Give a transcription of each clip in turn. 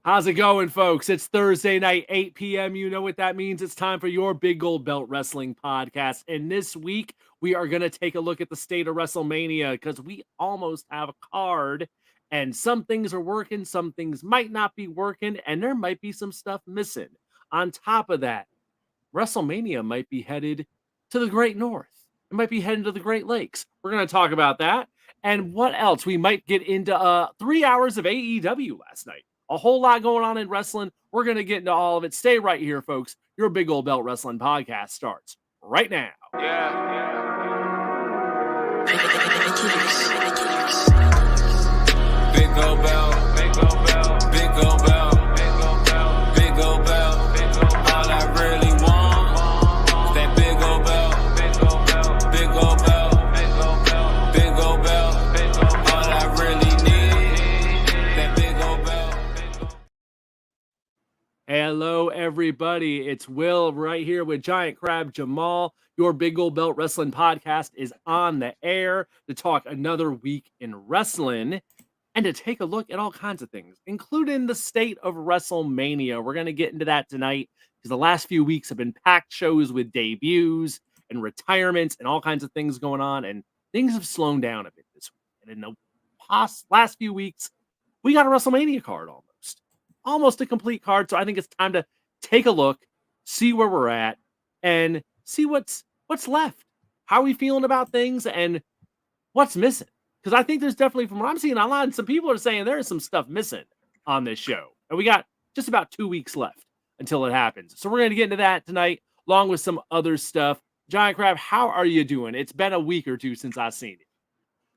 How's it going, folks? It's Thursday night, 8 p.m. You know what that means. It's time for your Big Gold Belt Wrestling podcast. And this week, we are going to take a look at the state of WrestleMania because we almost have a card. And some things are working, some things might not be working, and there might be some stuff missing. On top of that, WrestleMania might be headed to the Great North. It might be heading to the Great Lakes. We're going to talk about that. And what else? We might get into 3 hours of AEW last night. A whole lot going on in wrestling. We're going to get into all of it. Stay right here, folks. Your Big Old Belt Wrestling podcast starts right now. Big Old Belt, Big Old Belt, Big Old Belt, Big Old Belt, Big Old Belt, Big Old Belt. All I really want is that Big Old Belt, Big Old Belt, Big Old Belt, Big Old Belt, Big Old Belt, Big Old Belt. All I really need is that Big Old Belt. Hello, everybody. It's Will right here with Giant Crab Jamal. Your Big Old Belt Wrestling podcast is on the air to talk another week in wrestling and to take a look at all kinds of things, including the state of WrestleMania. We're going to get into that tonight because the last few weeks have been packed shows with debuts and retirements and all kinds of things going on, and things have slowed down a bit this week. And in the last few weeks, we got a WrestleMania card almost a complete card. So I think it's time to take a look, see where we're at, and see what's left. How are we feeling about things and what's missing? Because I think there's definitely, from what I'm seeing online, some people are saying there is some stuff missing on this show. And we got just about 2 weeks left until it happens. So we're going to get into that tonight, along with some other stuff. Giant Crab, how are you doing? It's been a week or two since I've seen you.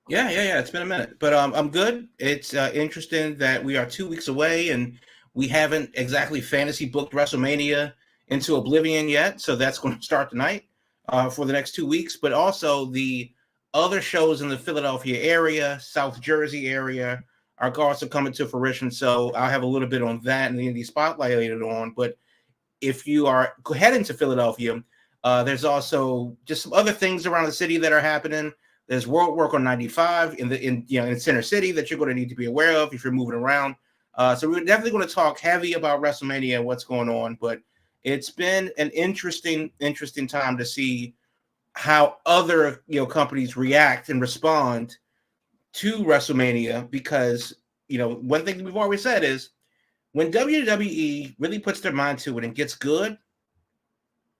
Yeah. It's been a minute, but I'm good. It's interesting that we are 2 weeks away and we haven't exactly fantasy booked WrestleMania into oblivion yet. So that's going to start tonight for the next 2 weeks. But also the other shows in the Philadelphia area, South Jersey area are also coming to fruition. So I'll have a little bit on that and the Indie Spotlight later on. But if you are heading to Philadelphia, there's also just some other things around the city that are happening. There's World Work on 95 in Center City that you're going to need to be aware of if you're moving around. So we're definitely going to talk heavy about WrestleMania and what's going on. But it's been an interesting time to see how other companies react and respond to WrestleMania, because one thing we've always said is when WWE really puts their mind to it and gets good,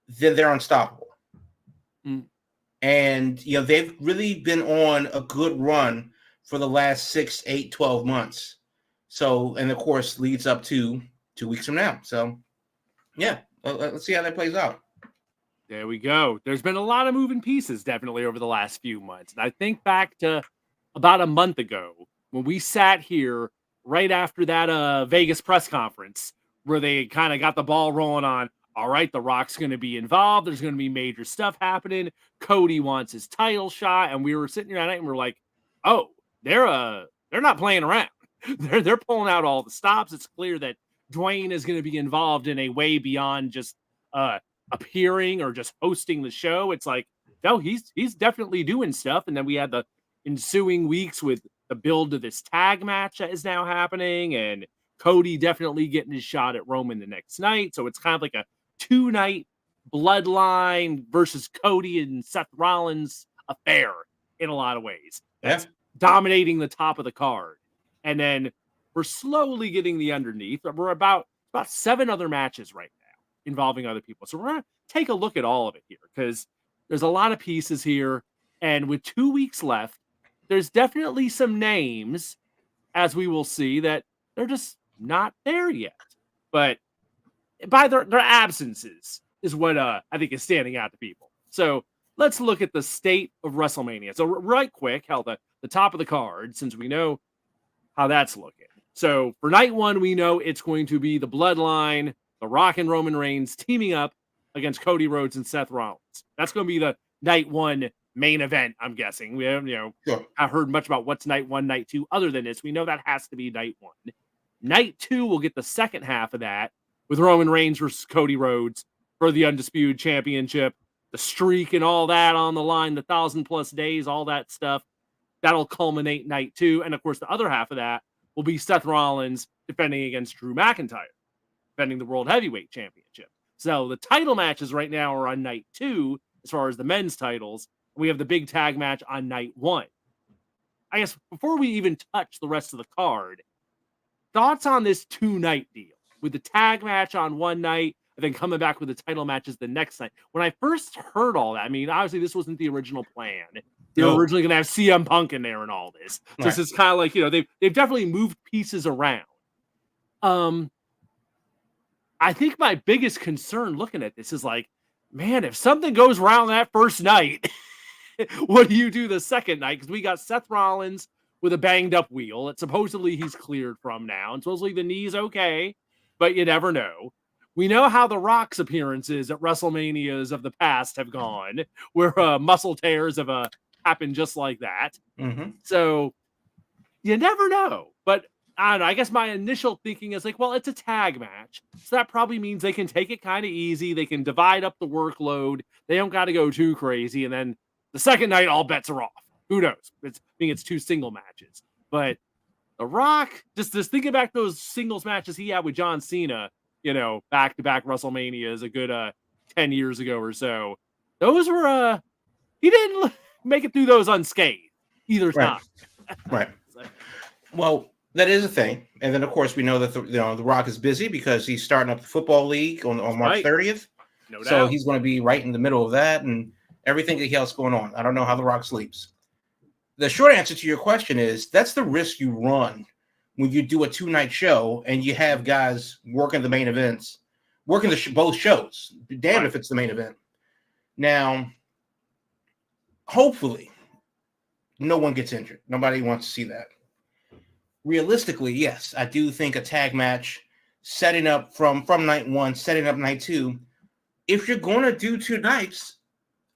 then they're unstoppable. And they've really been on a good run for the last 6, 8, 12 months. So, and of course leads up to 2 weeks from now. So yeah, let's see how that plays out. There we go. There's been a lot of moving pieces definitely over the last few months. And I think back to about a month ago when we sat here right after that Vegas press conference where they kind of got the ball rolling on, all right, The Rock's going to be involved. There's going to be major stuff happening. Cody wants his title shot. And we were sitting here that night and we're like, oh, they're not playing around. They're pulling out all the stops. It's clear that Dwayne is going to be involved in a way beyond just appearing or just hosting the show. It's like, no, he's definitely doing stuff. And then we had the ensuing weeks with the build to this tag match that is now happening, and Cody definitely getting his shot at Roman the next night. So it's kind of like a 2-night Bloodline versus Cody and Seth Rollins affair in a lot of ways. That's dominating the top of the card. And then we're slowly getting the underneath. We're about 7 other matches right now involving other people. So we're going to take a look at all of it here because there's a lot of pieces here. And with 2 weeks left, there's definitely some names, as we will see, that they're just not there yet. But by their absences is what I think is standing out to people. So let's look at the state of WrestleMania. So right quick, the top of the card, since we know how that's looking. So for night one, we know it's going to be the Bloodline, The Rock and Roman Reigns teaming up against Cody Rhodes and Seth Rollins. That's going to be the night one main event, I'm guessing. We have, Sure. I've heard much about what's night one, night two. Other than this, we know that has to be night one. Night two, we'll get the second half of that with Roman Reigns versus Cody Rhodes for the Undisputed Championship, the streak and all that on the line, the 1,000+ days, all that stuff. That'll culminate night two. And of course, the other half of that will be Seth Rollins defending against Drew McIntyre, defending the World Heavyweight Championship. So the title matches right now are on night 2 as far as the men's titles. We have the big tag match on night 1. I guess before we even touch the rest of the card, thoughts on this 2-night deal with the tag match on one night and then coming back with the title matches the next night. When I first heard all that, I mean, obviously this wasn't the original plan. They were originally going to have CM Punk in there and all this. So It's kind of like, they've definitely moved pieces around. I think my biggest concern looking at this is like, man, if something goes wrong that first night, what do you do the second night? Because we got Seth Rollins with a banged up wheel that supposedly he's cleared from now. And supposedly the knee's okay, but you never know. We know how The Rock's appearances at WrestleManias of the past have gone, where muscle tears have happened just like that. Mm-hmm. So you never know. But I don't know. I guess my initial thinking is like, well, it's a tag match. So that probably means they can take it kind of easy. They can divide up the workload. They don't got to go too crazy. And then the second night, all bets are off. Who knows? It's 2 single matches. But The Rock, just thinking back those singles matches he had with John Cena, back-to-back WrestleManias a good 10 years ago or so. Those were, he didn't make it through those unscathed either time. Right. Well, that is a thing. And then, of course, we know that The Rock is busy because he's starting up the football league on March 30th. No doubt. So he's going to be right in the middle of that and everything else going on. I don't know how The Rock sleeps. The short answer to your question is that's the risk you run when you do a 2-night show and you have guys working the main events, working both shows. Damn if it's the main event. Now, hopefully, no one gets injured. Nobody wants to see that. Realistically, yes, I do think a tag match setting up from night 1, setting up night 2. If you're going to do 2 nights,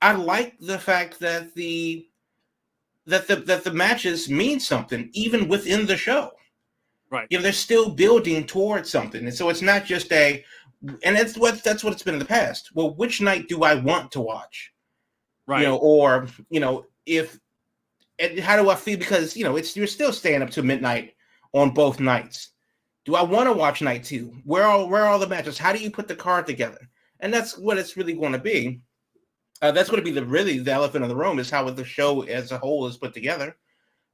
I like the fact that the matches mean something even within the show. Right. They're still building towards something. And so it's not just and that's what it's been in the past. Well, which night do I want to watch? Right. If and how do I feel? Because you're still staying up to midnight on both nights. Do I want to watch night 2? Where are all the matches? How do you put the card together? And that's what it's really going to be. That's going to be the elephant in the room is how the show as a whole is put together.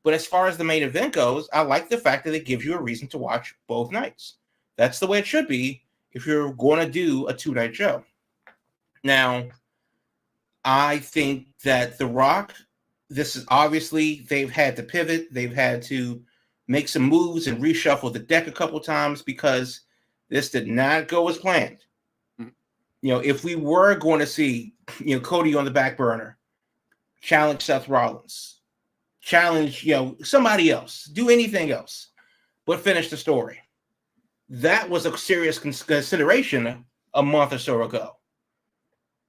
But as far as the main event goes, I like the fact that it gives you a reason to watch both nights. That's the way it should be if you're going to do a 2-night show. Now, I think that The Rock, this is obviously they've had to pivot. They've had to make some moves and reshuffle the deck a couple times because this did not go as planned. If we were going to see, Cody on the back burner, challenge Seth Rollins, challenge, somebody else, do anything else, but finish the story. That was a serious consideration a month or so ago.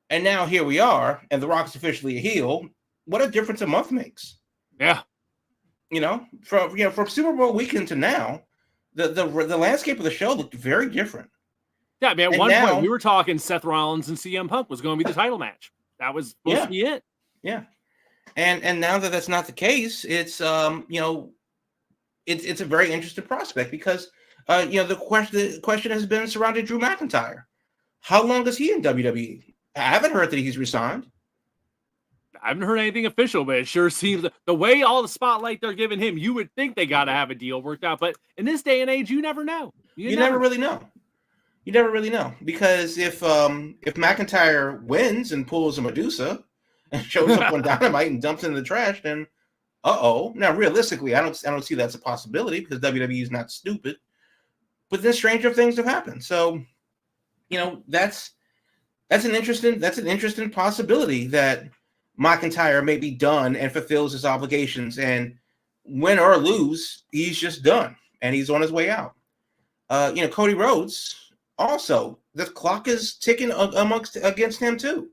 And now here we are, and The Rock's officially a heel. What a difference a month makes. Yeah. From Super Bowl weekend to now, the landscape of the show looked very different. Yeah, I mean, at one point we were talking Seth Rollins and CM Punk was going to be the title match. That was supposed to be it. Yeah. And now that that's not the case, it's it's a very interesting prospect because the question has been surrounding Drew McIntyre. How long is he in WWE? I haven't heard that he's resigned. I haven't heard anything official, but it sure seems the way all the spotlight they're giving him, you would think they got to have a deal worked out. But in this day and age, you never know. You never really know. You never really know because if McIntyre wins and pulls a Medusa and shows up on Dynamite and dumps it in the trash, then Now realistically, I don't see that's a possibility because WWE is not stupid. But then stranger things have happened. So, that's an interesting possibility that McIntyre may be done and fulfills his obligations, and win or lose, he's just done and he's on his way out. Cody Rhodes. Also, the clock is ticking against him too,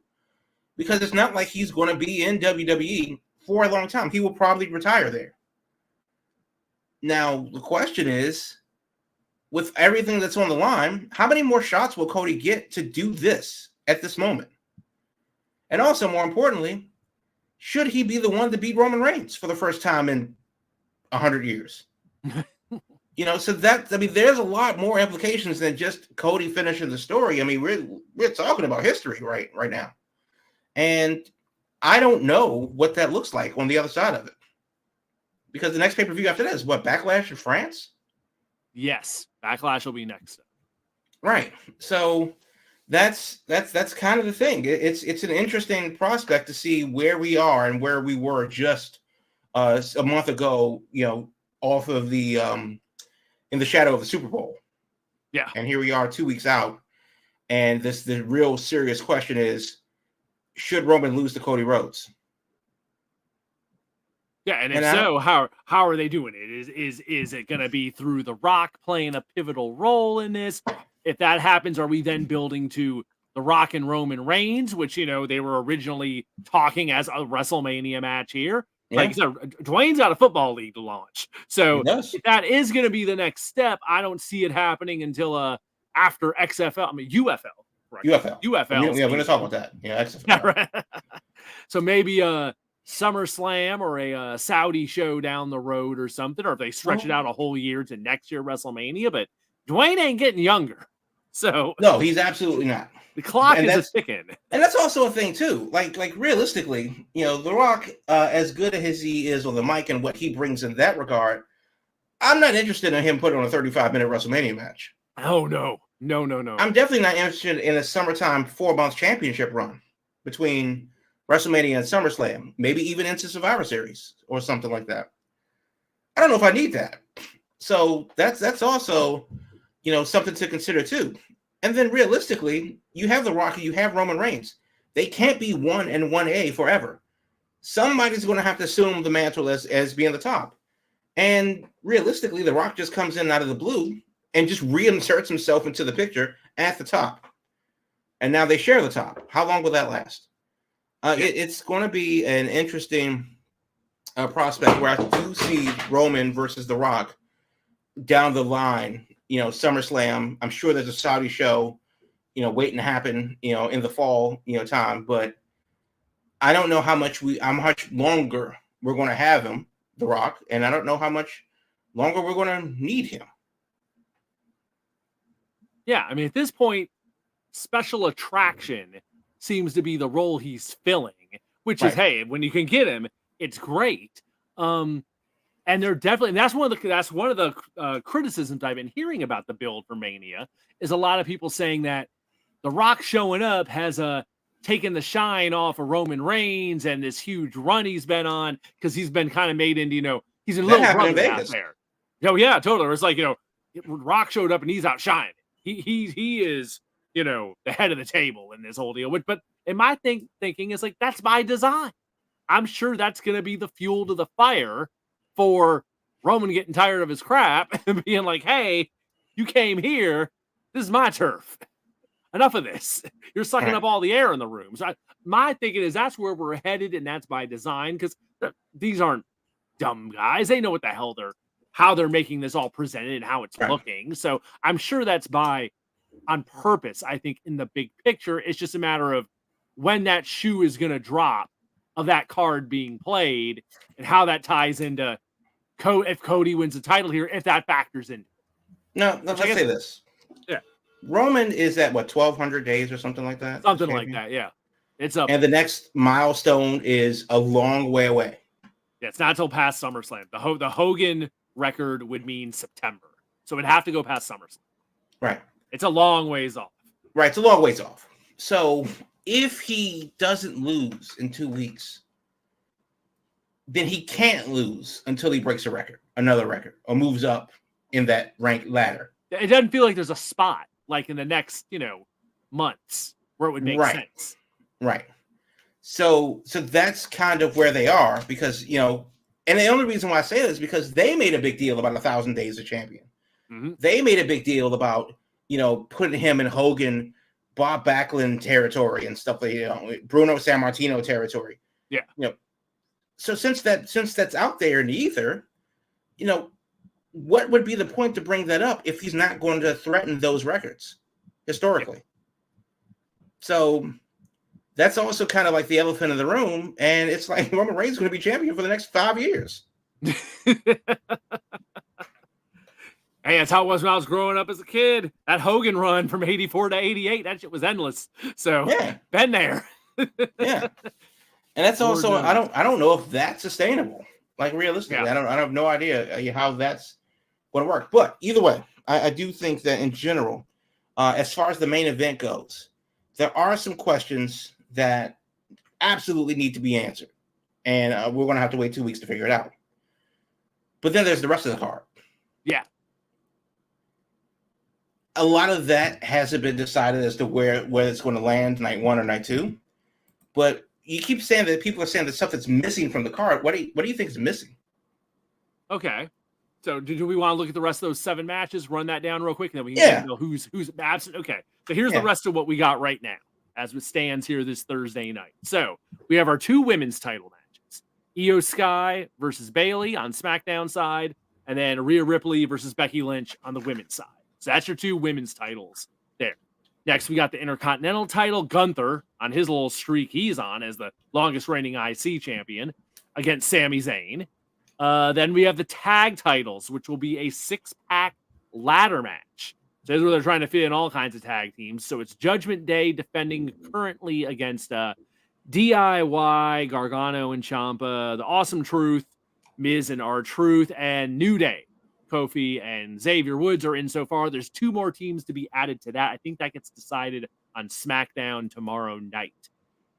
because it's not like he's going to be in WWE for a long time. He will probably retire there. Now, the question is, with everything that's on the line, how many more shots will Cody get to do this at this moment? And also, more importantly, should he be the one to beat Roman Reigns for the first time in 100 years? So that, I mean, there's a lot more implications than just Cody finishing the story. I mean, we're talking about history right now, and I don't know what that looks like on the other side of it, because the next pay per view after that is what, Backlash in France? Yes, Backlash will be next up. Right. So that's kind of the thing. It's an interesting prospect to see where we are and where we were just a month ago. Off of the in the shadow of the Super Bowl. Yeah. And here we are 2 weeks out. And the real serious question is, should Roman lose to Cody Rhodes? Yeah, and if so, how are they doing it? Is it going to be through The Rock playing a pivotal role in this? If that happens, are we then building to The Rock and Roman Reigns, which, they were originally talking as a WrestleMania match here? Yeah. Like you said, Dwayne's got a football league to launch. So if that is going to be the next step, I don't see it happening until after XFL. I mean, UFL. Right? UFL. Yeah, we're going to talk about that. Yeah, XFL. Yeah, right. So maybe SummerSlam or a Saudi show down the road or something, or if they stretch it out a whole year to next year WrestleMania. But Dwayne ain't getting younger. So no, he's absolutely not. The clock is ticking. And that's also a thing too. Like realistically, The Rock, as good as he is on the mic and what he brings in that regard, I'm not interested in him putting on a 35-minute WrestleMania match. Oh no. I'm definitely not interested in a summertime 4-month championship run between WrestleMania and SummerSlam, maybe even into Survivor Series or something like that. I don't know if I need that. So that's also, something to consider too. And then realistically, you have The Rock, you have Roman Reigns. They can't be 1 and 1A forever. Somebody's going to have to assume the mantle as being the top. And realistically, The Rock just comes in out of the blue and just reinserts himself into the picture at the top. And now they share the top. How long will that last? It's going to be an interesting prospect where I do see Roman versus The Rock down the line. SummerSlam. I'm sure there's a Saudi show, waiting to happen, in the fall, time. But I don't know how much longer we're going to have him, The Rock, and I don't know how much longer we're going to need him. Yeah, I mean, at this point, special attraction seems to be the role he's filling, which is, hey, when you can get him, it's great. And they're definitely, that's one of the criticisms I've been hearing about the build for Mania, is a lot of people saying that The Rock showing up has taken the shine off of Roman Reigns and this huge run he's been on, because he's been kind of made into, he's a little brother out there. Oh yeah, totally. It's like, Rock showed up and he's outshining. He is, the head of the table in this whole deal. But in my thinking is like, that's by design. I'm sure that's going to be the fuel to the fire for Roman getting tired of his crap and being like, hey, you came here. This is my turf. Enough of this. You're sucking up all the air in the room. So my thinking is that's where we're headed, and that's by design, because these aren't dumb guys. They know what the hell how they're making this all presented and how it's looking. So I'm sure that's on purpose. I think in the big picture, it's just a matter of when that shoe is going to drop of that card being played and how that ties into if Cody wins the title here, if that factors in. No, let's say this. Yeah. Roman is at 1,200 days or something like that? Something like that, yeah. It's up. And the next milestone is a long way away. Yeah, it's not until past SummerSlam. The Hogan record would mean September. So it'd have to go past SummerSlam. Right. It's a long ways off. Right, it's a long ways off. So if he doesn't lose in 2 weeks, then he can't lose until he breaks another record, or moves up in that rank ladder. It doesn't feel like there's a spot like in the next, months where it would make sense. Right. So that's kind of where they are, because, and the only reason why I say that is because they made a big deal about 1,000 days of champion. Mm-hmm. They made a big deal about, putting him in Hogan, Bob Backlund territory and stuff like, Bruno Sammartino territory. Yeah. So since that's out there in the ether, what would be the point to bring that up if he's not going to threaten those records historically? Yeah. So that's also kind of like the elephant in the room, and it's like Roman Reigns is going to be champion for the next 5 years. Hey, that's how it was when I was growing up as a kid. That Hogan run from 84 to 88, that shit was endless. So, Yeah, been there. yeah. And that's Lord also knows. I don't know if that's sustainable. Like realistically, Yeah. I have no idea how that's going to work. But either way, I do think that in general, as far as the main event goes, there are some questions that absolutely need to be answered, and we're going to have to wait 2 weeks to figure it out. But then there's the rest of the card. Yeah. A lot of that hasn't been decided as to where it's going to land night 1 or night 2. But you keep saying that people are saying the stuff that's missing from the card. What do you think is missing? Okay. So do we want to look at the rest of those 7 matches, run that down real quick, and then we can know who's absent? Okay. So here's the rest of what we got right now as it stands here this Thursday night. So we have our 2 women's title matches. Io Sky versus Bayley on SmackDown side, and then Rhea Ripley versus Becky Lynch on the women's side. So that's your 2 women's titles there. Next, we got the Intercontinental title, Gunther, on his little streak he's on as the longest reigning IC champion against Sami Zayn. Then we have the tag titles, which will be a 6-pack ladder match. So this is where they're trying to fit in all kinds of tag teams. So it's Judgment Day defending currently against DIY, Gargano and Ciampa, the Awesome Truth, Miz and R-Truth, and New Day. Kofi and Xavier Woods are in so far. There's 2 more teams to be added to that. I think that gets decided on SmackDown tomorrow night.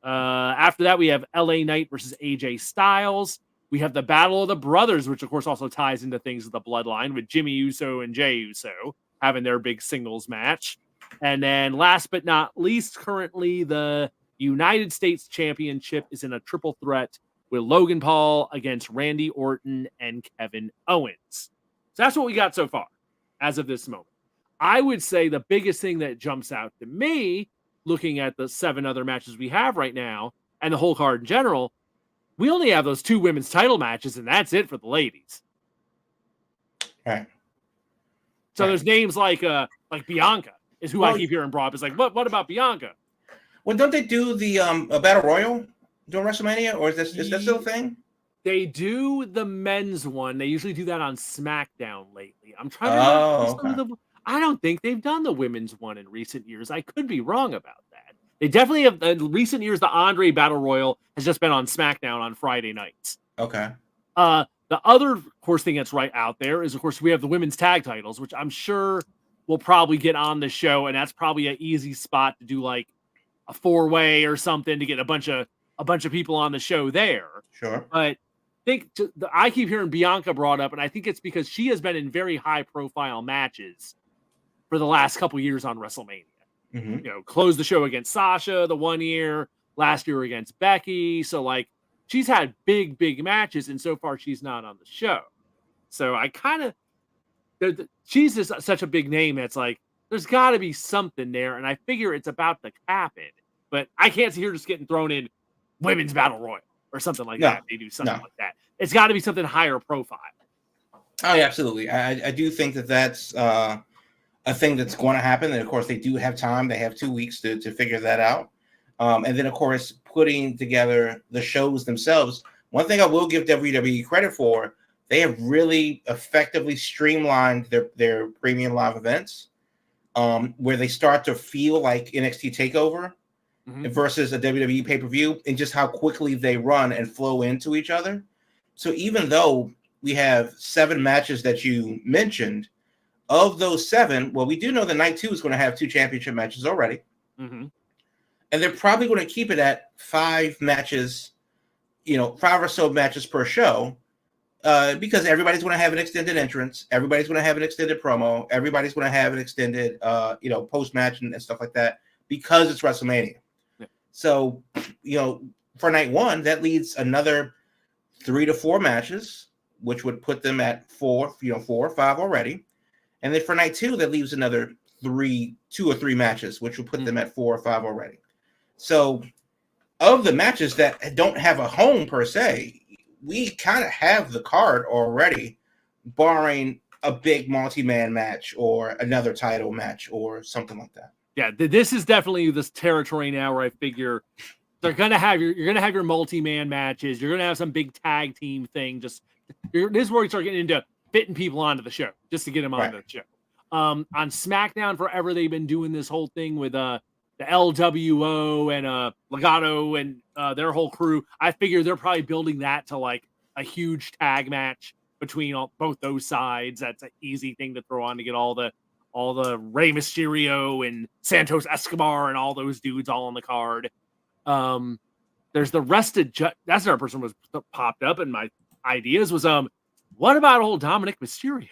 After that, we have LA Knight versus AJ Styles. We have the Battle of the Brothers, which of course also ties into things with the bloodline with Jimmy Uso and Jey Uso having their big singles match. And then last but not least, currently the United States Championship is in a triple threat with Logan Paul against Randy Orton and Kevin Owens. So that's what we got so far as of this moment. I would say the biggest thing that jumps out to me, looking at the 7 other matches we have right now and the whole card in general, we only have those 2 women's title matches, and that's it for the ladies. Right. So there's names like Bianca is who I keep hearing brought up. It's like, what about Bianca? Well, don't they do the a battle royal during WrestleMania, or is that still a thing? They do the men's one. They usually do that on SmackDown lately. I'm trying to remember I don't think they've done the women's one in recent years. I could be wrong about that. They definitely have. In recent years, the Andre Battle Royal has just been on SmackDown on Friday nights. Okay. The other, of course, thing that's right out there is, of course, we have the women's tag titles, which I'm sure will probably get on the show, and that's probably an easy spot to do like a 4-way or something to get a bunch of people on the show there. Sure. But I keep hearing Bianca brought up, and I think it's because she has been in very high-profile matches for the last couple years on WrestleMania. Mm-hmm. Closed the show against Sasha the 1 year, last year against Becky. So, like, she's had big matches, and so far she's not on the show. So I kind of, she's just such a big name that's like, there's got to be something there, and I figure it's about to happen. But I can't see her just getting thrown in Women's Battle Royal or something like that. They do something like that. It's got to be something higher profile. Oh, yeah, absolutely. I do think that's a thing that's going to happen. And, of course, they do have time. They have 2 weeks to figure that out. And then, of course, putting together the shows themselves. One thing I will give WWE credit for, they have really effectively streamlined their premium live events, where they start to feel like NXT TakeOver versus a WWE pay-per-view, and just how quickly they run and flow into each other. So even though we have 7 matches that you mentioned, of those 7, well, we do know that night 2 is going to have 2 championship matches already. Mm-hmm. And they're probably going to keep it at 5 matches, 5 or so matches per show, because everybody's going to have an extended entrance. Everybody's going to have an extended promo. Everybody's going to have an extended, post-match and stuff like that, because it's WrestleMania. Yeah. So, for night 1, that leads another 3 to 4 matches, which would put them at 4 or 5 already. And then for night 2, that leaves another 2 or 3 matches, which will put them at 4 or 5 already. So of the matches that don't have a home per se, we kind of have the card already, barring a big multi-man match or another title match or something like that. Yeah, this is definitely this territory now where I figure you're gonna have your multi-man matches. You're gonna have some big tag team thing. This is where we start getting into fitting people onto the show just to get them onto the show. On SmackDown, forever they've been doing this whole thing with the LWO and Legato and their whole crew. I figure they're probably building that to like a huge tag match between both those sides. That's an easy thing to throw on to get all the Rey Mysterio and Santos Escobar and all those dudes all on the card. There's the rested that's another person was popped up in my ideas was what about old Dominic Mysterio?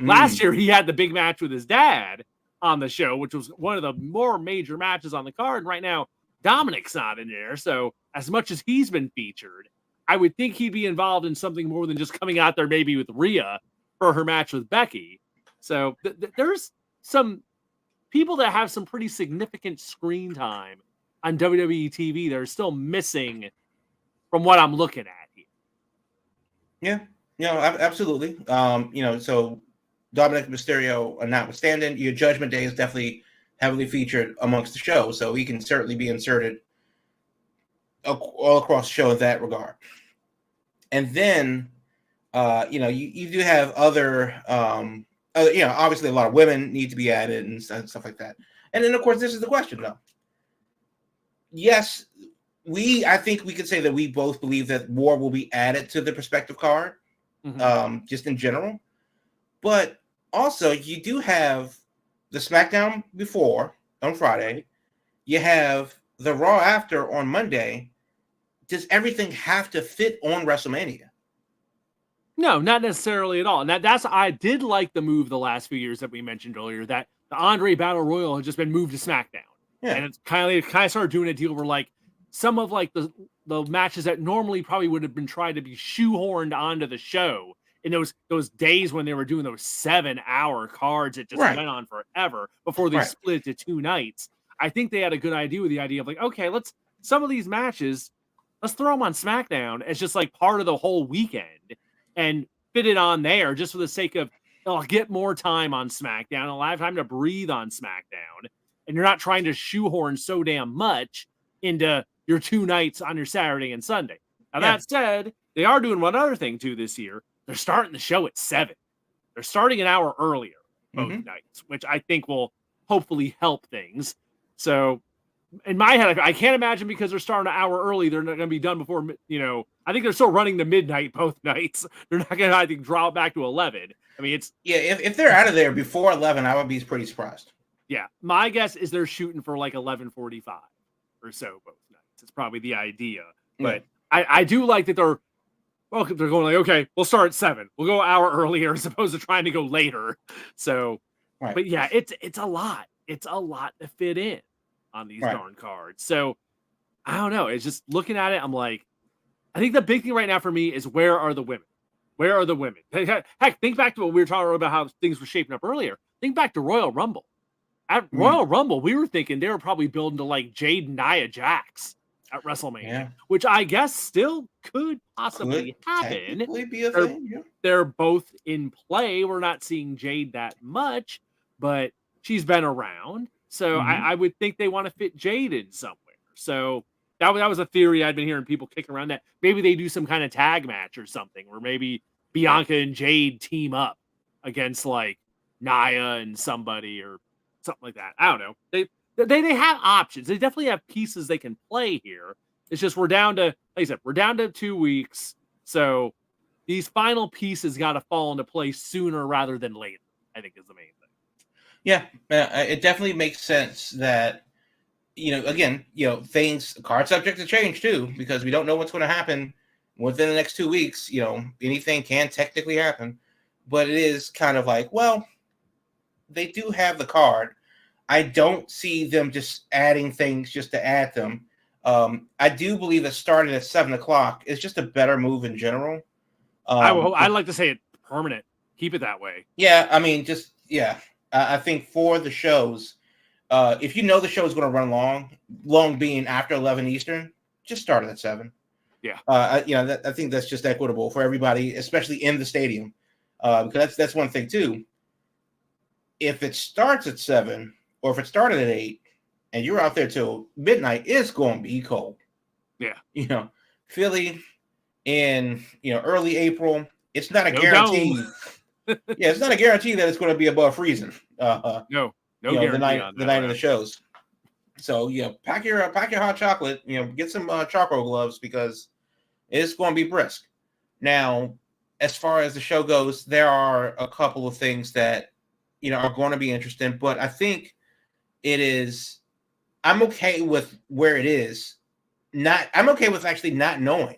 Last year he had the big match with his dad on the show, which was one of the more major matches on the card. Right now, Dominic's not in there. So as much as he's been featured, I would think he'd be involved in something more than just coming out there maybe with Rhea for her match with Becky. So there's some people that have some pretty significant screen time on WWE TV that are still missing from what I'm looking at here. Yeah, absolutely. So Dominic Mysterio notwithstanding, your Judgment Day is definitely heavily featured amongst the show, so he can certainly be inserted all across the show in that regard. And then, you do have other, obviously a lot of women need to be added and stuff like that. And then, of course, this is the question, though. Yes, I think we could say that we both believe that more will be added to the prospective card, just in general. But also, you do have the SmackDown before on Friday. You have the Raw after on Monday. Does everything have to fit on WrestleMania? No, not necessarily at all. And I did like the move the last few years that we mentioned earlier, that the Andre Battle Royal has just been moved to SmackDown. Yeah. And it's kind of started doing a deal where like some of like the matches that normally probably would have been tried to be shoehorned onto the show in those days when they were doing those 7-hour cards that just went on forever before they split it to 2 nights. I think they had a good idea with the idea of like, okay, some of these matches, let's throw them on SmackDown as just like part of the whole weekend and fit it on there just for the sake of, I'll get more time on SmackDown. I'll have time to breathe on SmackDown. And you're not trying to shoehorn so damn much into your 2 nights on your Saturday and Sunday. Now, that said, they are doing one other thing too this year. They're starting the show at 7. They're starting an hour earlier both nights, which I think will hopefully help things. So in my head, I can't imagine because they're starting an hour early, they're not going to be done before, I think they're still running to midnight both nights. They're not going to, I think, drop back to 11. I mean, it's... Yeah, if they're out of there before 11, I would be pretty surprised. Yeah, my guess is they're shooting for like 11:45 or so both nights. It's probably the idea. But I do like that they're going like, okay, we'll start at 7. We'll go an hour earlier as opposed to trying to go later. So, but yeah, it's a lot. It's a lot to fit in on these darn cards. So I don't know. It's just looking at it, I'm like, I think the big thing right now for me is where are the women? Where are the women? Heck, think back to what we were talking about, how things were shaping up earlier. Think back to Royal Rumble. At Royal Rumble, we were thinking they were probably building to like Jade and Nia Jax at WrestleMania, which I guess still could possibly happen. Be a thing, They're both in play. We're not seeing Jade that much, but she's been around. So I would think they want to fit Jade in somewhere. So that was a theory I'd been hearing people kick around, that maybe they do some kind of tag match or something, where maybe Bianca and Jade team up against like Nia and somebody or something like that. I don't know. They have options. They definitely have pieces they can play here. It's just we're down to, like I said, we're down to 2 weeks. So these final pieces got to fall into place sooner rather than later, I think is the main thing. Yeah, it definitely makes sense that, things, card subject to change too, because we don't know what's going to happen within the next 2 weeks. Anything can technically happen, but it is kind of like, well, they do have the card. I don't see them just adding things just to add them. I do believe that starting at 7:00 is just a better move in general. I'd like to say it permanent. Keep it that way. Yeah, I mean, I think for the shows, if you know the show is going to run long being after 11 Eastern, just start it at 7. Yeah. I think that's just equitable for everybody, especially in the stadium, because that's one thing too. If it starts at 7 or if it started at 8 and you're out there till midnight, it's going to be cold. Yeah. Philly in, early April, it's not a guarantee. Yeah, it's not a guarantee that it's going to be above freezing. No The guarantee night on the that. night of the shows. So pack your hot chocolate. Get some charcoal gloves because it's going to be brisk. Now, as far as the show goes, there are a couple of things that are going to be interesting, but I think it is. I'm okay with where it is. I'm okay with actually not knowing.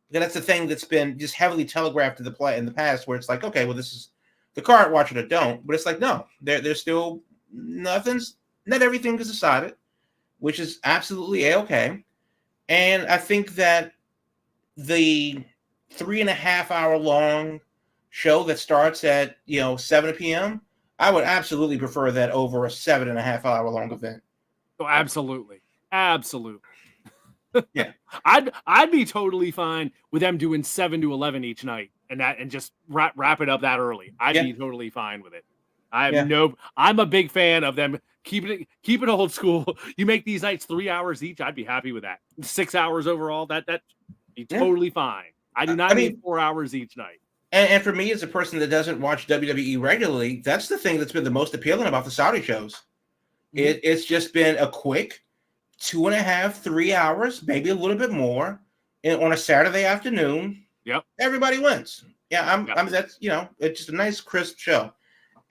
Because that's the thing that's been just heavily telegraphed to the play in the past, where it's like, okay, well, this is the card, watch it or don't. But it's like, no, there's still not everything is decided, which is absolutely okay. And I think that the 3.5 hour long show that starts at 7 p.m. I would absolutely prefer that over a 7.5 hour long event. Oh, absolutely. Yeah. I'd be totally fine with them doing 7 to 11 each night and just wrap it up that early. I'd be totally fine with it. I'm a big fan of them keep it old school. You make these nights 3 hours each, I'd be happy with that. 6 hours overall, that be totally fine. I do not need 4 hours each night. And for me, as a person that doesn't watch WWE regularly, that's the thing that's been the most appealing about the Saudi shows. Mm-hmm. It's just been a quick 2.5, 3 hours, maybe a little bit more, on a Saturday afternoon. Yep. Everybody wins. Yeah, that's it's just a nice, crisp show.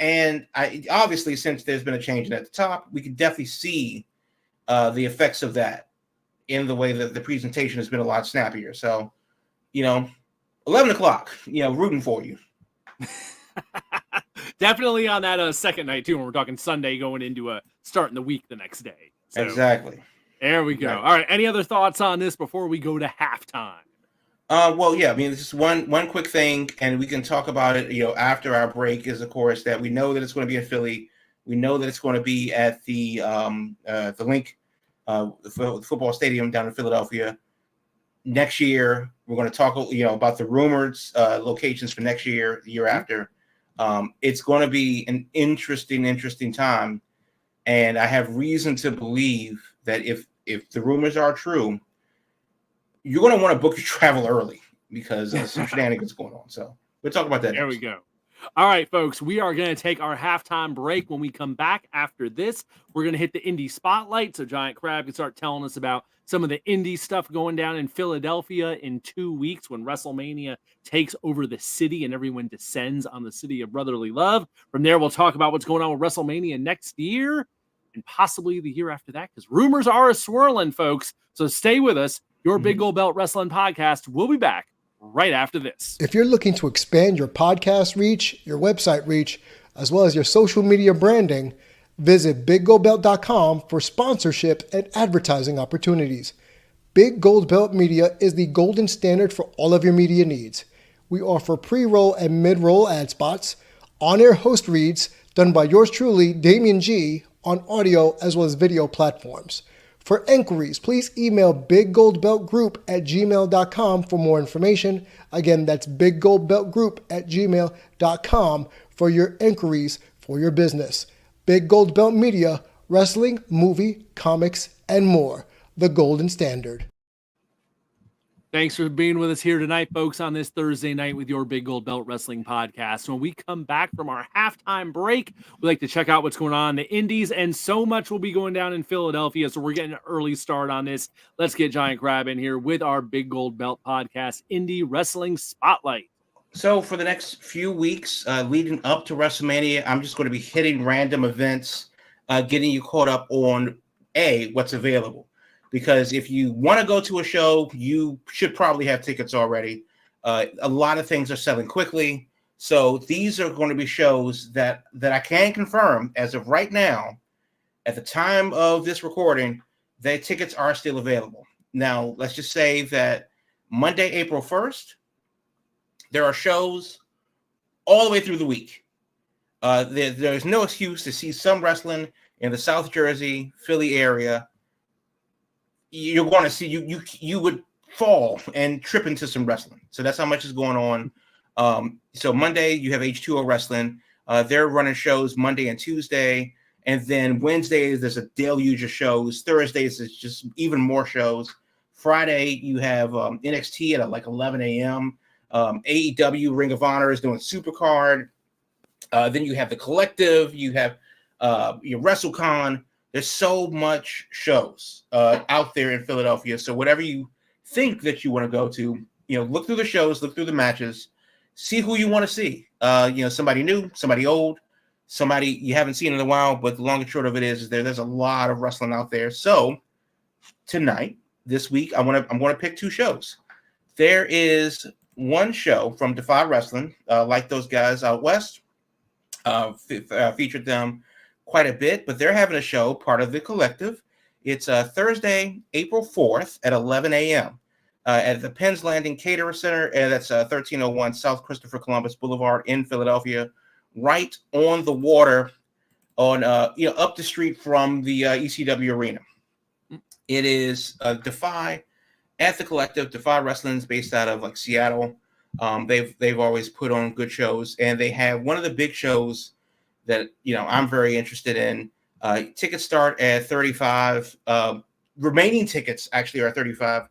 And obviously, since there's been a change at the top, we can definitely see the effects of that in the way that the presentation has been a lot snappier. So, 11 o'clock, rooting for you. Definitely on that second night too, when we're talking Sunday going into starting the week the next day. So, exactly. There we go. Exactly. All right. Any other thoughts on this before we go to halftime? Well, yeah. I mean, this is one quick thing, and we can talk about it. After our break, is of course that we know that it's going to be in Philly. We know that it's going to be at the Link, the football stadium down in Philadelphia. Next year, we're going to talk, about the rumored locations for next year, the year after. It's going to be an interesting time, and I have reason to believe that if the rumors are true, you're going to want to book your travel early because some shenanigans going on. So we'll talk about that. There we go. All right, folks, we are going to take our halftime break. When we come back after this, we're going to hit the indie spotlight so Giant Crab can start telling us about some of the indie stuff going down in Philadelphia in 2 weeks when WrestleMania takes over the city and everyone descends on the city of brotherly love. From there, we'll talk about what's going on with WrestleMania next year and possibly the year after that, because rumors are a-swirling, folks. So stay with us. Your Big Gold Belt Wrestling Podcast will be back right after this. If you're looking to expand your podcast reach, your website reach, as well as your social media branding, visit BigGoldBelt.com for sponsorship and advertising opportunities. Big Gold Belt Media is the golden standard for all of your media needs. We offer pre-roll and mid-roll ad spots, on-air host reads done by yours truly, Damian G, on audio as well as video platforms. For inquiries, please email biggoldbeltgroup@gmail.com for more information. Again, that's biggoldbeltgroup@gmail.com for your inquiries for your business. Big Gold Belt Media, wrestling, movie, comics, and more. The golden standard. Thanks for being with us here tonight, folks, on this Thursday night with your Big Gold Belt Wrestling Podcast. When we come back from our halftime break, we like to check out what's going on in the Indies, and so much will be going down in Philadelphia, so we're getting an early start on this. Let's get Giant Crab in here with our Big Gold Belt Podcast Indie Wrestling Spotlight. So for the next few weeks leading up to WrestleMania, I'm just going to be hitting random events, getting you caught up on what's available. Because if you want to go to a show, you should probably have tickets already. A lot of things are selling quickly. So these are going to be shows that I can confirm as of right now, at the time of this recording, that tickets are still available. Now, let's just say that Monday, April 1st, there are shows all the way through the week. There's no excuse to see some wrestling in the South Jersey, Philly area. You're going to see you would fall and trip into some wrestling. So that's how much is going on. So Monday you have H2O Wrestling. They're running shows Monday and Tuesday, and then Wednesdays there's a deluge of shows. Thursdays is just even more shows. Friday you have NXT at like 11 a.m. AEW Ring of Honor is doing Supercard. Then you have the Collective. You have your WrestleCon. There's so much shows out there in Philadelphia. So whatever you think that you want to go to, look through the shows, look through the matches, see who you want to see. Somebody new, somebody old, somebody you haven't seen in a while. But the long and short of it is there's a lot of wrestling out there. So tonight, this week, I'm gonna pick two shows. There is one show from Defy Wrestling, like those guys out west. Featured them quite a bit, but they're having a show, part of the Collective. It's Thursday, April 4th at 11 a.m. At the Penn's Landing Caterer Center, and that's 1301 South Christopher Columbus Boulevard in Philadelphia, right on the water, on up the street from the ECW Arena. It is Defy at the Collective. Defy Wrestling is based out of like Seattle. They've always put on good shows, and they have one of the big shows that I'm very interested in. Tickets start at $35. Remaining tickets actually are $35.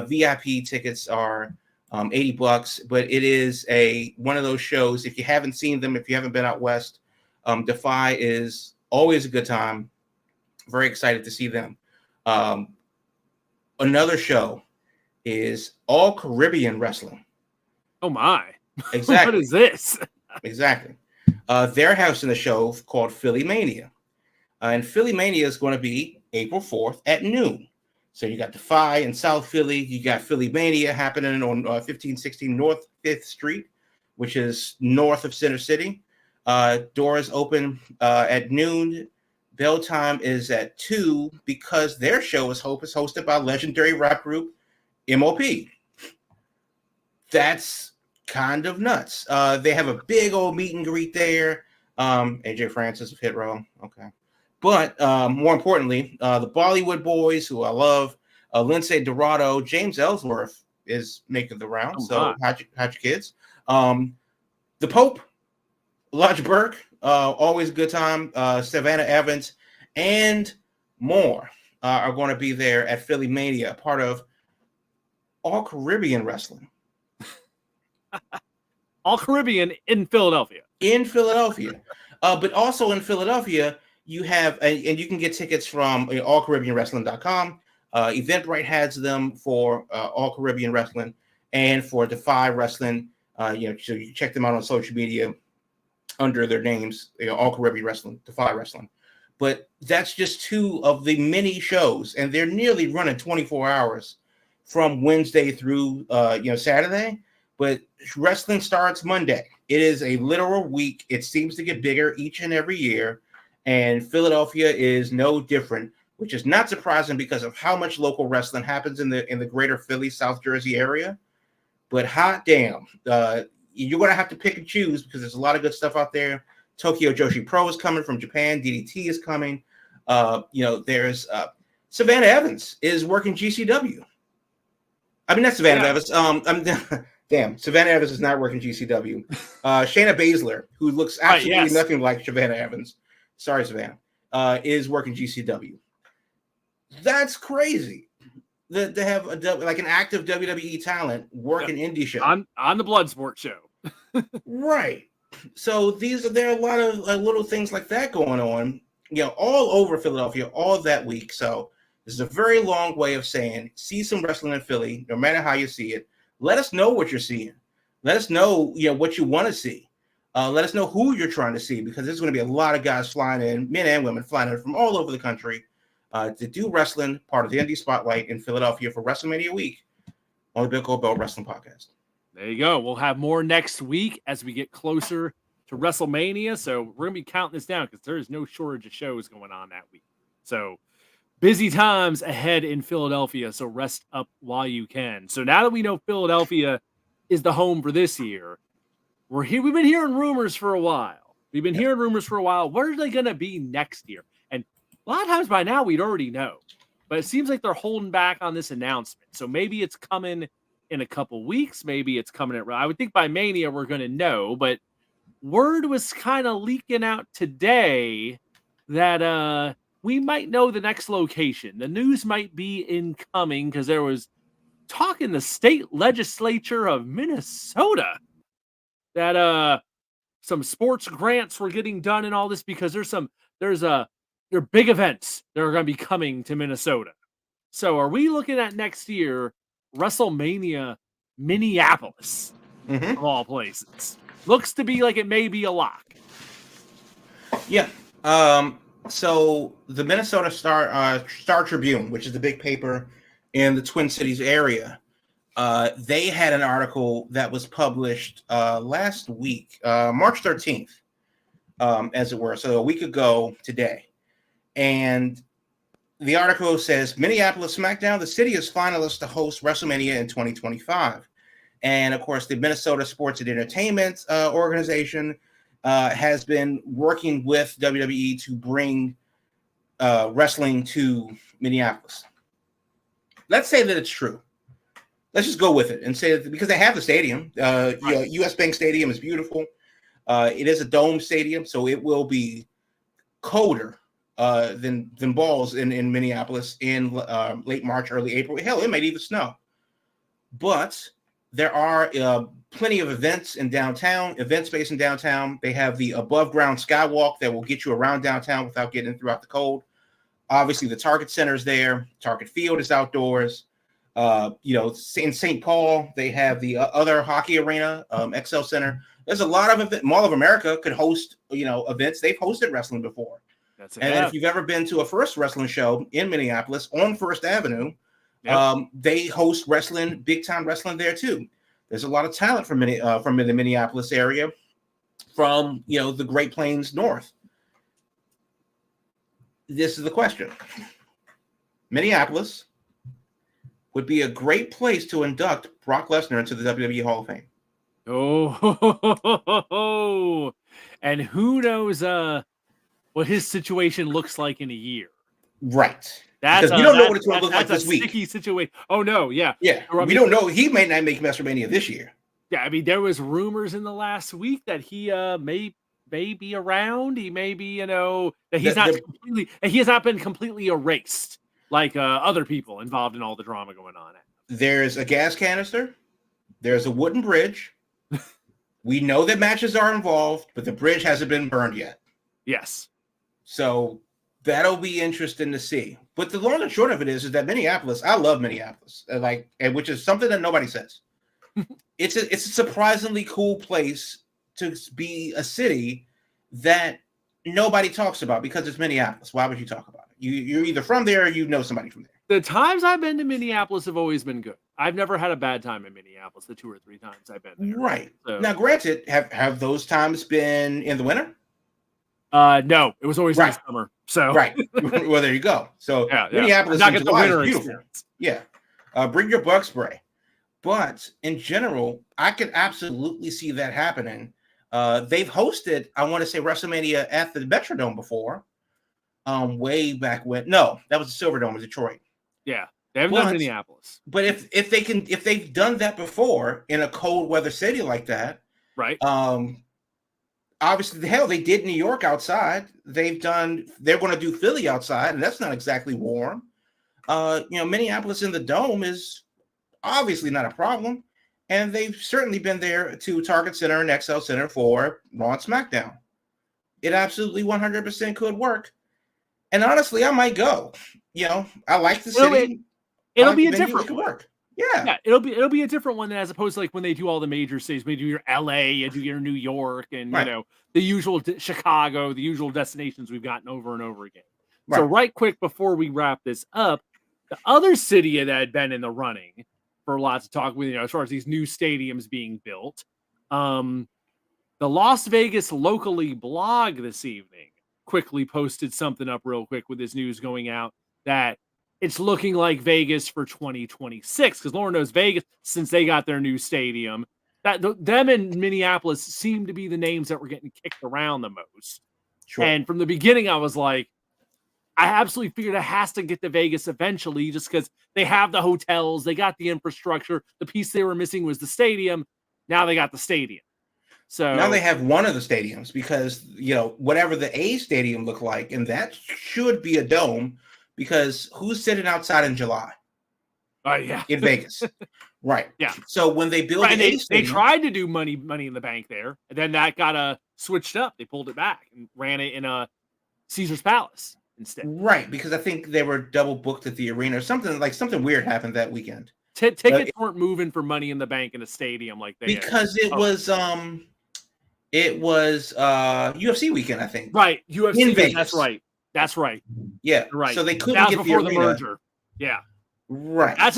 VIP tickets are $80, but it is one of those shows. If you haven't seen them, if you haven't been out west, Defy is always a good time. Very excited to see them. Another show is All Caribbean Wrestling. Oh my! Exactly. What is this? Exactly. They're hosting a show called Philly Mania, and Philly Mania is going to be April 4th at noon. So you got Defy in South Philly. You got Philly Mania happening on 1516 North 5th Street, which is north of Center City. Doors open at noon. Bell time is at 2 because their show is hosted by legendary rap group MOP. That's kind of nuts. They have a big old meet and greet there. AJ Francis of Hit Row. Okay. But more importantly, the Bollywood Boys, who I love, Lindsay Dorado, James Ellsworth is making the rounds. So how'd your kids? The Pope, Elijah Burke, always a good time. Savannah Evans, and more are going to be there at Philly Mania, part of All Caribbean Wrestling. All Caribbean in Philadelphia. In Philadelphia. But also in Philadelphia, you have, and you can get tickets from allcaribbeanwrestling.com. Eventbrite has them for All Caribbean Wrestling and for Defy Wrestling. So you can check them out on social media under their names, All Caribbean Wrestling, Defy Wrestling. But that's just two of the many shows, and they're nearly running 24 hours from Wednesday through Saturday. But wrestling starts Monday. It is a literal week. It seems to get bigger each and every year, and Philadelphia is no different, which is not surprising because of how much local wrestling happens in the greater Philly, South Jersey area. But hot damn, you're going to have to pick and choose because there's a lot of good stuff out there. Tokyo Joshi Pro is coming from Japan. DDT is coming. There's Savannah Evans is working GCW. I mean, that's Savannah Evans. Damn, Savannah Evans is not working GCW. Shayna Baszler, who looks absolutely nothing like Savannah Evans. Sorry, Savannah. Is working GCW. That's crazy. To have an active WWE talent work an indie show on the Bloodsport show. Right. So there are a lot of little things like that going on, all over Philadelphia, all that week. So this is a very long way of saying, see some wrestling in Philly, no matter how you see it. Let us know what you're seeing. Let us know, what you want to see. Let us know who you're trying to see, because there's going to be a lot of guys flying in, men and women flying in from all over the country to do wrestling, part of the Indie Spotlight in Philadelphia for WrestleMania week on the Big Gold Belt Wrestling Podcast. There you go. We'll have more next week as we get closer to WrestleMania. So we're going to be counting this down because there is no shortage of shows going on that week. So busy times ahead in Philadelphia. So rest up while you can. So now that we know Philadelphia is the home for this year, we've been hearing rumors for a while. What are they going to be next year? And a lot of times by now we'd already know. But it seems like they're holding back on this announcement. So maybe it's coming in a couple weeks. Maybe it's coming I would think by Mania we're going to know. But word was kind of leaking out today that we might know the next location. The news might be incoming because there was talk in the state legislature of Minnesota that some sports grants were getting done and all this because there are big events that are going to be coming to Minnesota. So are we looking at next year WrestleMania Minneapolis of all places? Looks to be like it may be a lock. Yeah. So the Minnesota Star Tribune, which is the big paper in the Twin Cities area, they had an article that was published last week, March 13th, as it were. So a week ago today. And the article says, Minneapolis SmackDown, the city is finalist to host WrestleMania in 2025. And of course, the Minnesota Sports and Entertainment organization has been working with WWE to bring wrestling to Minneapolis. Let's say that it's true. Let's just go with it and say that because they have the stadium. US Bank Stadium is beautiful. It is a dome stadium, so it will be colder than balls in Minneapolis in late March, early April. Hell, it might even snow. But there are plenty of events in downtown, event space in downtown. They have the above ground skywalk that will get you around downtown without getting throughout the cold. Obviously, the Target Center is there. Target Field is outdoors. In St. Paul, they have the other hockey arena, XL Center. There's a lot of events. Mall of America could host, events. They've hosted wrestling before. And if you've ever been to a First wrestling show in Minneapolis on First Avenue, they host wrestling, big time wrestling there too. There's a lot of talent from the Minneapolis area, from the Great Plains north. This is the question: Minneapolis would be a great place to induct Brock Lesnar into the WWE Hall of Fame. Oh, and who knows what his situation looks like in a year? Right. Because we don't know what it's going to look like this week. Sticky situation. Oh no, yeah. We don't know. He may not make WrestleMania this year. Yeah, I mean, there was rumors in the last week that he may be around. He may be, that he's he has not been completely erased like other people involved in all the drama going on. There's a gas canister. There's a wooden bridge. We know that matches are involved, but the bridge hasn't been burned yet. Yes. So that'll be interesting to see. But the long and short of it is that Minneapolis, I love Minneapolis, which is something that nobody says. It's a surprisingly cool place to be a city that nobody talks about because it's Minneapolis. Why would you talk about it? You're either from there or you know somebody from there. The times I've been to Minneapolis have always been good. I've never had a bad time in Minneapolis the 2 or 3 times I've been there. Right. So. Now, granted, have those times been in the winter? No, it was always in the summer. So right. Well, there you go. So Minneapolis in July is beautiful. Experience. Yeah. Bring your bug spray. But in general, I could absolutely see that happening. They've hosted, I want to say, WrestleMania at the Metrodome before. Way back when. No, that was the Silverdome in Detroit. Yeah. They haven't done Minneapolis. But if they've done that before in a cold weather city like that, right? Obviously, they did New York outside. They're going to do Philly outside, and that's not exactly warm. Minneapolis in the dome is obviously not a problem, and they've certainly been there to Target Center and XL Center for Raw and SmackDown. It absolutely 100% could work, and honestly, I might go. I like the city. It'll be a different work. Yeah, it'll be a different one as opposed to like when they do all the major cities. When you do your LA, you do your New York, and the usual Chicago, the usual destinations we've gotten over and over again. Right. So right quick before we wrap this up, the other city that had been in the running for lots of talk with, as far as these new stadiums being built, the Las Vegas Locally blog this evening quickly posted something up real quick with this news going out that it's looking like Vegas for 2026, because Lord knows Vegas, since they got their new stadium, that them and Minneapolis seem to be the names that were getting kicked around the most. Sure. And from the beginning, I was like, I absolutely figured it has to get to Vegas eventually, just because they have the hotels, they got the infrastructure. The piece they were missing was the stadium. Now they got the stadium. So now they have one of the stadiums, because whatever the A stadium looked like, and that should be a dome. Because who's sitting outside in July? In Vegas, right? Yeah. So when they build they tried to do money in the bank there, and then that got switched up. They pulled it back and ran it in a Caesar's Palace instead. Right, because I think they were double booked at the arena or something weird happened that weekend. Tickets weren't moving for Money in the Bank in a stadium like they because had. It was UFC weekend, I think. Right, UFC in Vegas. That's right. Yeah, right. So they couldn't that was get before the merger. Yeah, right. That's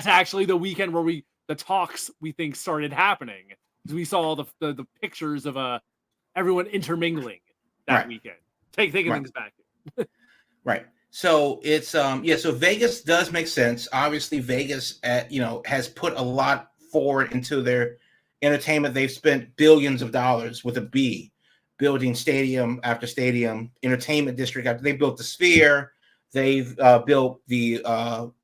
actually the weekend where the talks we think started happening, because we saw the pictures of everyone intermingling that weekend. Taking things back. Right. So it's so Vegas does make sense. Obviously, Vegas has put a lot forward into their entertainment. They've spent billions of dollars with a B, building stadium after stadium, entertainment district after. They built the Sphere. They've built the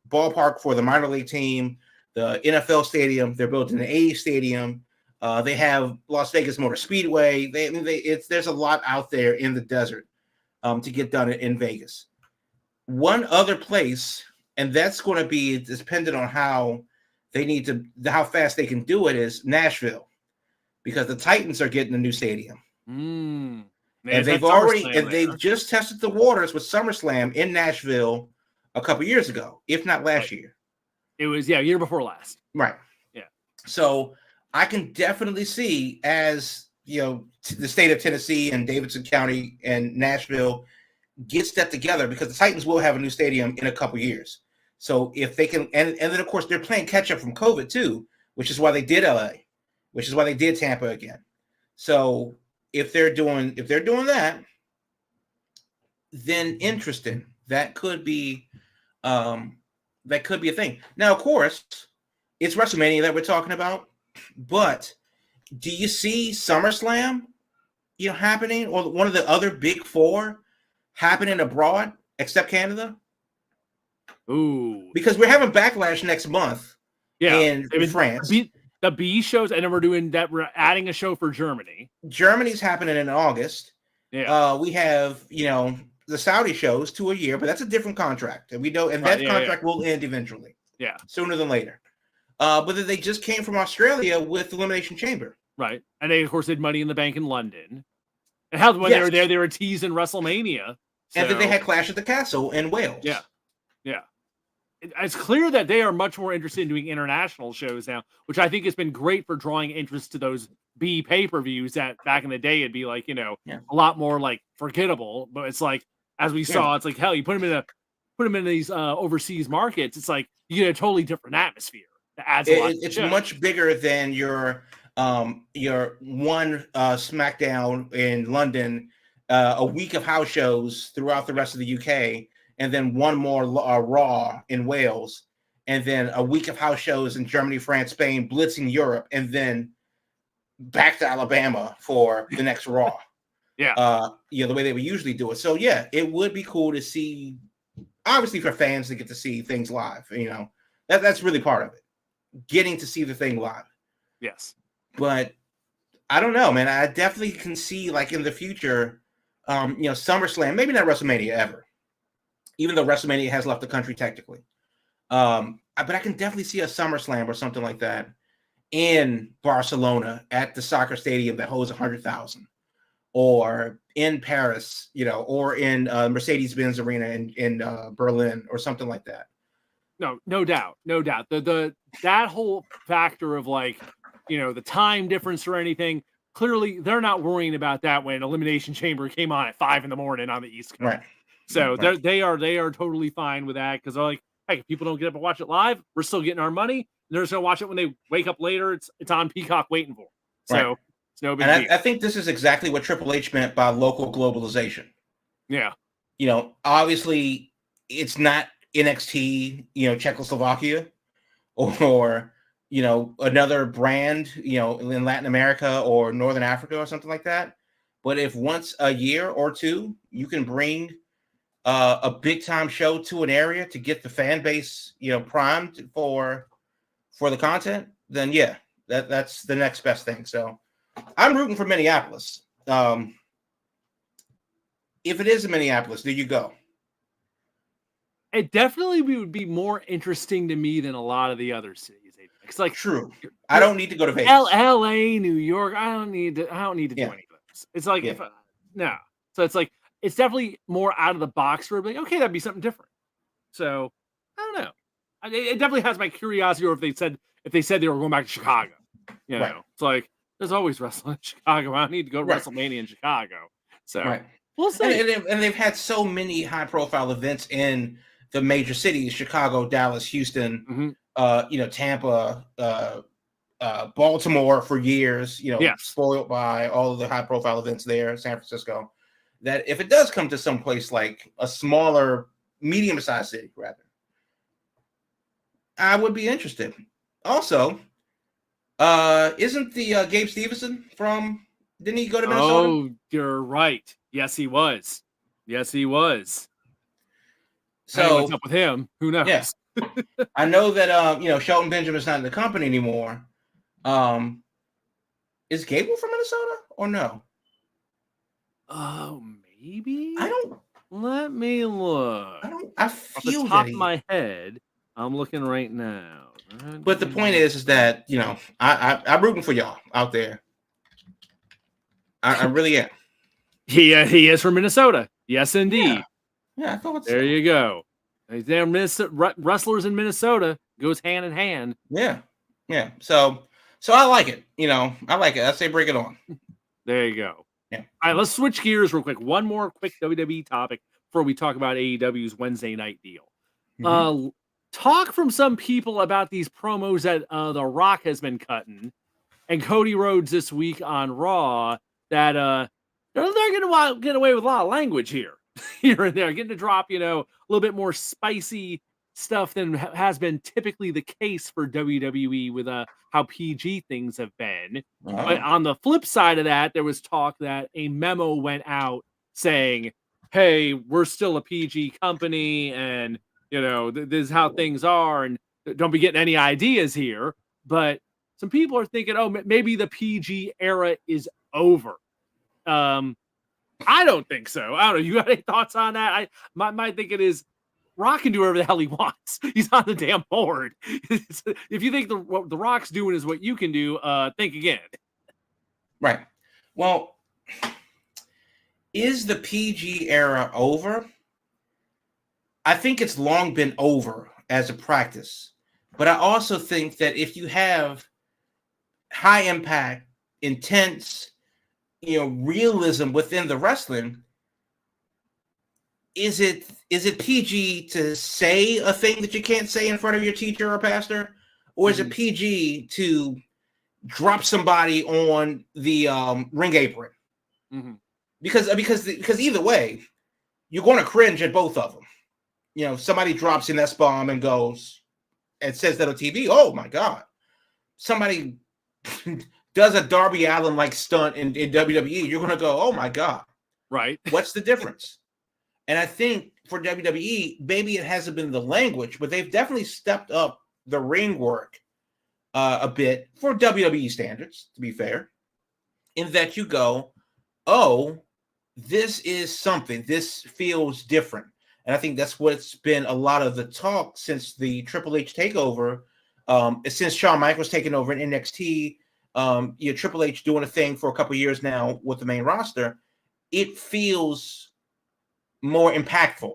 ballpark for the minor league team, the NFL stadium. They're building the A stadium. They have Las Vegas Motor Speedway. There's a lot out there in the desert to get done in Vegas. One other place, and that's going to be dependent on how fast they can do it, is Nashville, because the Titans are getting a new stadium. And they've just tested the waters with SummerSlam in Nashville a couple years ago, if not last year. It was year before last. Right. Yeah. So I can definitely see, as the state of Tennessee and Davidson County and Nashville gets that together, because the Titans will have a new stadium in a couple years. So if they can, and then of course they're playing catch up from COVID too, which is why they did LA, which is why they did Tampa again. So if they're doing that, then interesting. That could be a thing. Now, of course, it's WrestleMania that we're talking about, but do you see SummerSlam, happening, or one of the other big four happening abroad, except Canada? Ooh, because we're having Backlash next month. Yeah, in France. The B shows, and then we're doing that. We're adding a show for Germany. Germany's happening in August. Yeah, we have the Saudi shows 2 a year, but that's a different contract, and we know, and that contract will end eventually. Yeah, sooner than later. But then they just came from Australia with Elimination Chamber. Right, and they of course did Money in the Bank in London. And how when they were there, they were teasing WrestleMania, and then they had Clash at the Castle in Wales. Yeah. It's clear that they are much more interested in doing international shows now, which I think has been great for drawing interest to those B pay-per-views that back in the day it'd be like, a lot more like forgettable. But it's like, as we saw, it's like, hell, you put them in these overseas markets, it's like you get a totally different atmosphere that adds a lot. It's much bigger than your one SmackDown in London, a week of house shows throughout the rest of the UK, and then one more Raw in Wales, and then a week of house shows in Germany, France, Spain, blitzing Europe, and then back to Alabama for the next Raw. The way they would usually do it. So it would be cool to see, obviously for fans to get to see things live. That's really part of it, getting to see the thing live. Yes, but I don't know, man. I definitely can see, like, in the future, SummerSlam, maybe not WrestleMania ever, even though WrestleMania has left the country technically. But I can definitely see a SummerSlam or something like that in Barcelona at the soccer stadium that holds 100,000, or in Paris, or in Mercedes-Benz Arena in Berlin or something like that. No doubt. That whole factor of, like, the time difference or anything. Clearly, they're not worrying about that when Elimination Chamber came on at 5 a.m. on the East Coast. Right. So they are totally fine with that, because they're like, hey, if people don't get up and watch it live, we're still getting our money. They're just gonna watch it when they wake up later. It's on Peacock waiting for them. So it's no big deal. I think this is exactly what Triple H meant by local globalization. Yeah. Obviously it's not NXT, Czechoslovakia, or another brand, in Latin America or Northern Africa or something like that. But if once a year or two you can bring a big time show to an area to get the fan base, primed for the content, then that's the next best thing. So I'm rooting for Minneapolis. If it is in Minneapolis, do you go? It definitely would be more interesting to me than a lot of the other cities. It's like, true. I don't need to go to Vegas. LA, New York. I don't need to do anything. It's like if no. So it's like it's definitely more out of the box for like, okay, that'd be something different. So I don't know. It definitely has my curiosity, or if they said they were going back to Chicago. Right. It's like there's always wrestling in Chicago. I don't need to go to Right. WrestleMania in Chicago. So Right. we'll see. And they've had so many high profile events in the major cities: Chicago, Dallas, Houston, Tampa, Baltimore for years. Yes. Spoiled by all of the high profile events there. San Francisco. That if it does come to some place like a smaller, medium sized city, rather, I would be interested. Also, isn't the Gabe Stevenson from? Didn't he go to Minnesota? Oh, you're right. Yes, he was. Yes, he was. So what's up with him? Who knows? Yeah. I know that Shelton Benjamin's not in the company anymore. Is Gable from Minnesota or no? Oh, maybe. I don't. Let me look. I Off feel the top that of my head, I'm looking right now. But the point is that I'm rooting for y'all out there. I really am. He is from Minnesota. Yes, indeed. Yeah, I thought so. There you go. Damn, wrestlers in Minnesota goes hand in hand. Yeah. So I like it. I like it. I say bring it on. There you go. Yeah. All right, let's switch gears real quick. One more quick WWE topic before we talk about AEW's Wednesday night deal. Mhm. Talk from some people about these promos that The Rock has been cutting, and Cody Rhodes this week on Raw that they're going to get away with a lot of language here and there, getting to drop a little bit more spicy stuff than has been typically the case for WWE with how PG things have been. But on the flip side of that, there was talk that a memo went out saying, "Hey, we're still a PG company, and this is how things are, and don't be getting any ideas here." But some people are thinking, oh, maybe the PG era is over. I don't think so. I don't know. You got any thoughts on that? My thinking is Rock can do whatever the hell he wants. He's on the damn board. If you think what the Rock's doing is what you can do, think again. Right. Well, is the PG era over? I think it's long been over as a practice. But I also think that if you have high impact, intense, realism within the wrestling, is it PG to say a thing that you can't say in front of your teacher or pastor, or is it PG to drop somebody on the ring apron? Mm-hmm. Because either way, you're going to cringe at both of them. Somebody drops in that bomb and goes and says that on TV. Oh my God! Somebody does a Darby Allin like stunt in WWE. You're going to go, oh my God! Right? What's the difference? And I think for WWE, maybe it hasn't been the language, but they've definitely stepped up the ring work a bit for WWE standards, to be fair, in that you go, oh, this is something. This feels different. And I think that's what's been a lot of the talk since the Triple H takeover, since Shawn Michaels taking over in NXT, Triple H doing a thing for a couple of years now with the main roster. It feels more impactful.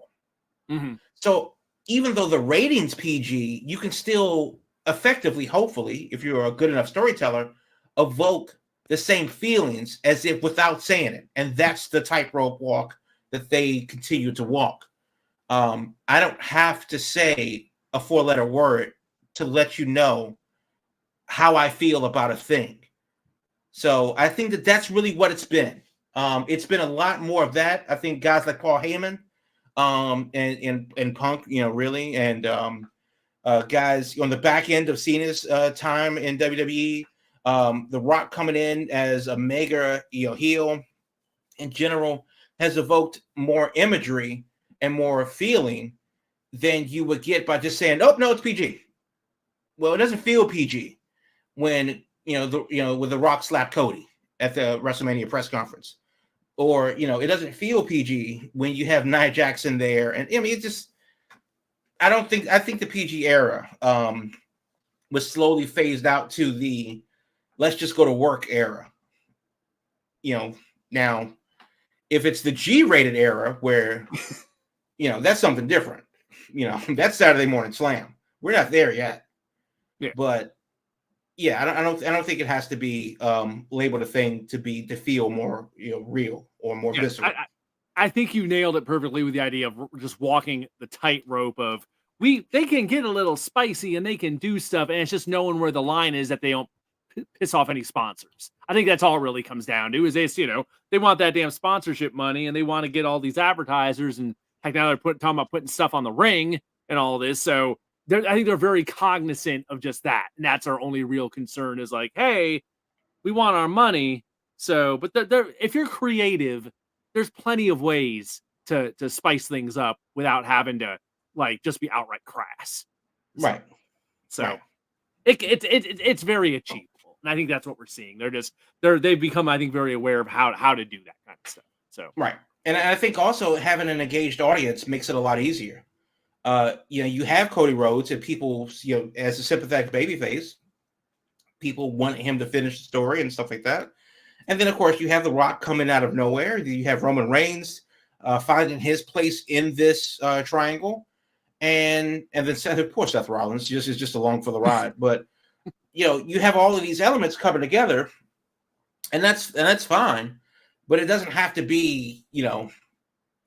Mm-hmm. So even though the ratings PG, you can still effectively, hopefully, if you're a good enough storyteller, evoke the same feelings as if without saying it. And that's the tightrope walk that they continue to walk. I don't have to say a 4-letter word to let you know how I feel about a thing. So I think that that's really what it's been. It's been a lot more of that. I think guys like Paul Heyman and Punk, really, and guys on the back end of Cena's time in WWE, The Rock coming in as a mega heel in general has evoked more imagery and more feeling than you would get by just saying, "Oh no, it's PG." Well, it doesn't feel PG when with The Rock slapped Cody at the WrestleMania press conference. Or, it doesn't feel PG when you have Nia Jackson there. And I mean, I think the PG era was slowly phased out to the let's just go to work era. Now, if it's the G-rated era where, that's something different. That's Saturday Morning Slam. We're not there yet. Yeah. But yeah, I don't think it has to be labeled a thing to feel more real or more visceral. I think you nailed it perfectly with the idea of just walking the tightrope of they can get a little spicy and they can do stuff, and it's just knowing where the line is that they don't piss off any sponsors. I think that's all it really comes down to is they want that damn sponsorship money and they want to get all these advertisers, and heck, now they're talking about putting stuff on the ring and all this. So I think they're very cognizant of just that, and that's our only real concern is like, hey, we want our money. So, but if you're creative, there's plenty of ways to spice things up without having to like just be outright crass. Right. So right. It's very achievable. And I think that's what we're seeing. They've become, I think, very aware of how to do that kind of stuff. So right. And I think also having an engaged audience makes it a lot easier. You have Cody Rhodes and people, as a sympathetic babyface, people want him to finish the story and stuff like that. And then, of course, you have The Rock coming out of nowhere. You have Roman Reigns finding his place in this triangle. And then Seth Rollins is just along for the ride. But, you have all of these elements coming together, and that's fine. But it doesn't have to be, you don't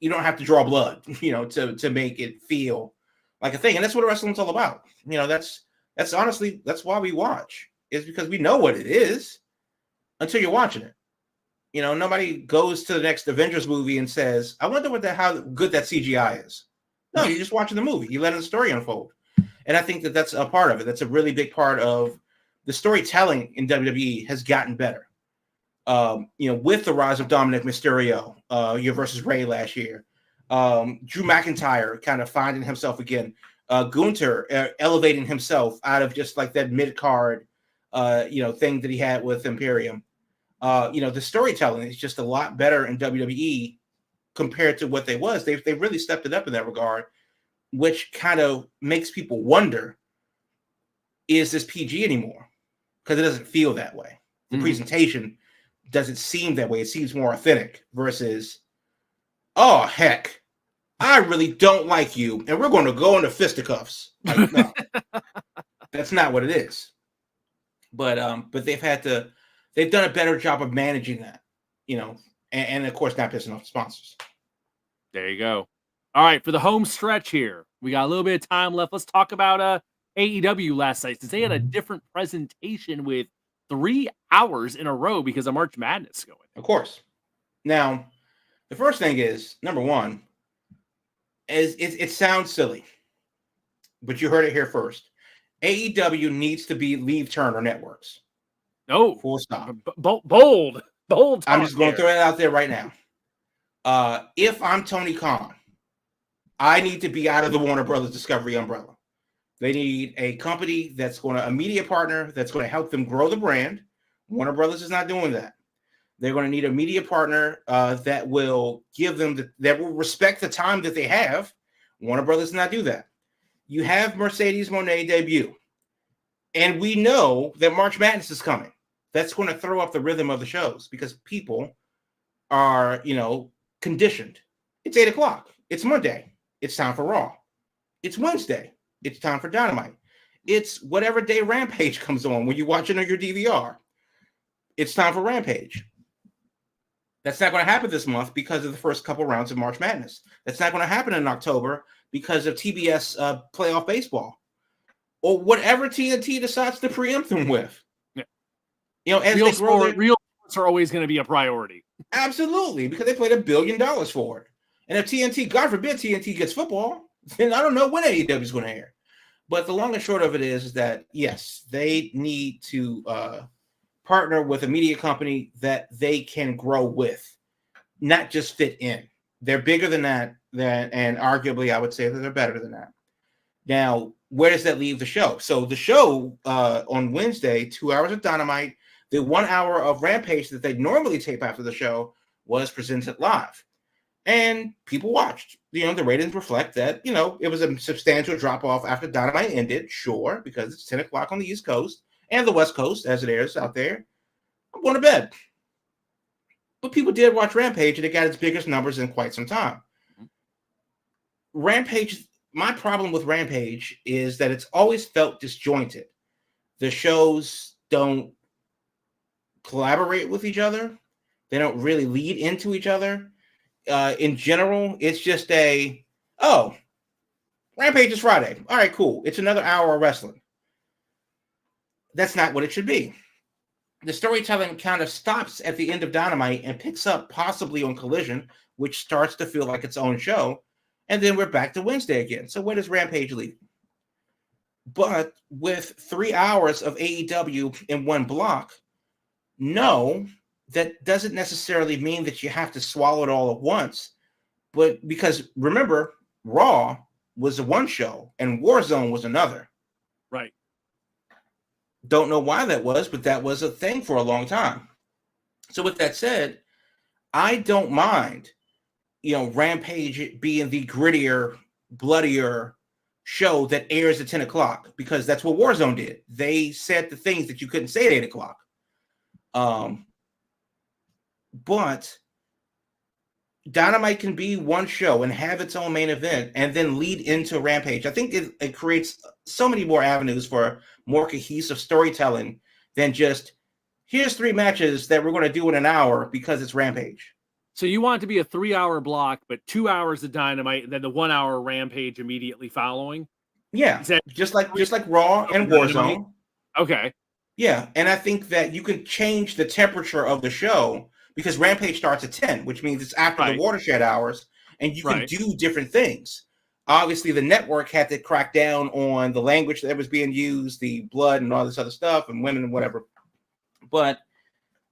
have to draw blood, to make it feel like a thing. And that's what wrestling's all about. That's honestly, that's why we watch, is because we know what it is until you're watching it. Nobody goes to the next Avengers movie and says, I wonder how good that CGI is. No, you're just watching the movie. You let the story unfold. And I think that's a part of it. That's a really big part of the storytelling in WWE has gotten better. With the rise of Dominic Mysterio, versus Ray last year, Drew McIntyre kind of finding himself again, Gunther elevating himself out of just like that mid-card, thing that he had with Imperium. The storytelling is just a lot better in WWE compared to what they was. They really stepped it up in that regard, which kind of makes people wonder, is this PG anymore? Because it doesn't feel that way. The presentation doesn't seem that way. It seems more authentic versus, oh, heck, I really don't like you, and we're going to go into fisticuffs. Like, no, that's not what it is. But they've done a better job of managing that, and of course not pissing off sponsors. There you go. All right, for the home stretch here, we got a little bit of time left. Let's talk about AEW last night, since they had a different presentation with 3 hours in a row because of March Madness going. Of course. Now, the first thing is, number one, is it sounds silly, but you heard it here first. AEW needs to be Leave Turner Networks. No. Full stop. Bold. I'm just going to throw it out there right now. If I'm Tony Khan, I need to be out of the Warner Brothers Discovery umbrella. They need a company a media partner that's going to help them grow the brand. Warner Brothers is not doing that. They're going to need a media partner that will give them that will respect the time that they have. Warner Brothers does not do that. You have Mercedes Moné debut, and we know that March Madness is coming. That's going to throw up the rhythm of the shows because people are, conditioned. It's 8:00. It's Monday. It's time for Raw. It's Wednesday. It's time for Dynamite. It's whatever day Rampage comes on when you watch it on your DVR. It's time for Rampage. That's not going to happen this month because of the first couple rounds of March Madness. That's not going to happen in October because of TBS playoff baseball or whatever TNT decides to preempt them with. Yeah. As real they grow real sports are always going to be a priority. Absolutely, because they paid $1 billion for it. And if TNT, God forbid, TNT gets football, then I don't know when AEW is going to air. But the long and short of it is that, yes, they need to partner with a media company that they can grow with, not just fit in. They're bigger than that, and arguably I would say that they're better than that. Now, where does that leave the show? So the show on Wednesday, 2 hours of Dynamite, the 1 hour of Rampage that they normally tape after the show was presented live. And people watched. The ratings reflect that, it was a substantial drop-off after Dynamite ended, sure, because it's 10 o'clock on the East Coast and the West Coast, as it airs out there. I'm going to bed. but people did watch Rampage, and it got its biggest numbers in quite some time. Rampage, my problem with Rampage is that it's always felt disjointed. The shows don't collaborate with each other. They don't really lead into each other. In general, it's just Rampage is Friday. All right, cool. It's another hour of wrestling. That's not what it should be. The storytelling kind of stops at the end of Dynamite and picks up possibly on Collision, which starts to feel like its own show. And then we're back to Wednesday again. So where does Rampage leave? But with 3 hours of AEW in one block, no, that doesn't necessarily mean that you have to swallow it all at once. But because remember, Raw was one show and Warzone was another. Right. Don't know why that was, but that was a thing for a long time. So with that said, I don't mind, Rampage being the grittier, bloodier show that airs at 10 o'clock, because that's what Warzone did. They said the things that you couldn't say at 8 o'clock. But Dynamite can be one show and have its own main event and then lead into Rampage. I think it creates so many more avenues for more cohesive storytelling than just, here's 3 matches that we're going to do in an hour because it's Rampage. So you want it to be a 3-hour block, but 2 hours of Dynamite and then the 1 hour Rampage immediately following? Yeah, just like Raw and Warzone. Okay. Yeah, and I think that you can change the temperature of the show because Rampage starts at 10, which means it's after the watershed hours, and you can do different things. Obviously, the network had to crack down on the language that was being used, the blood and all this other stuff, and women and whatever. But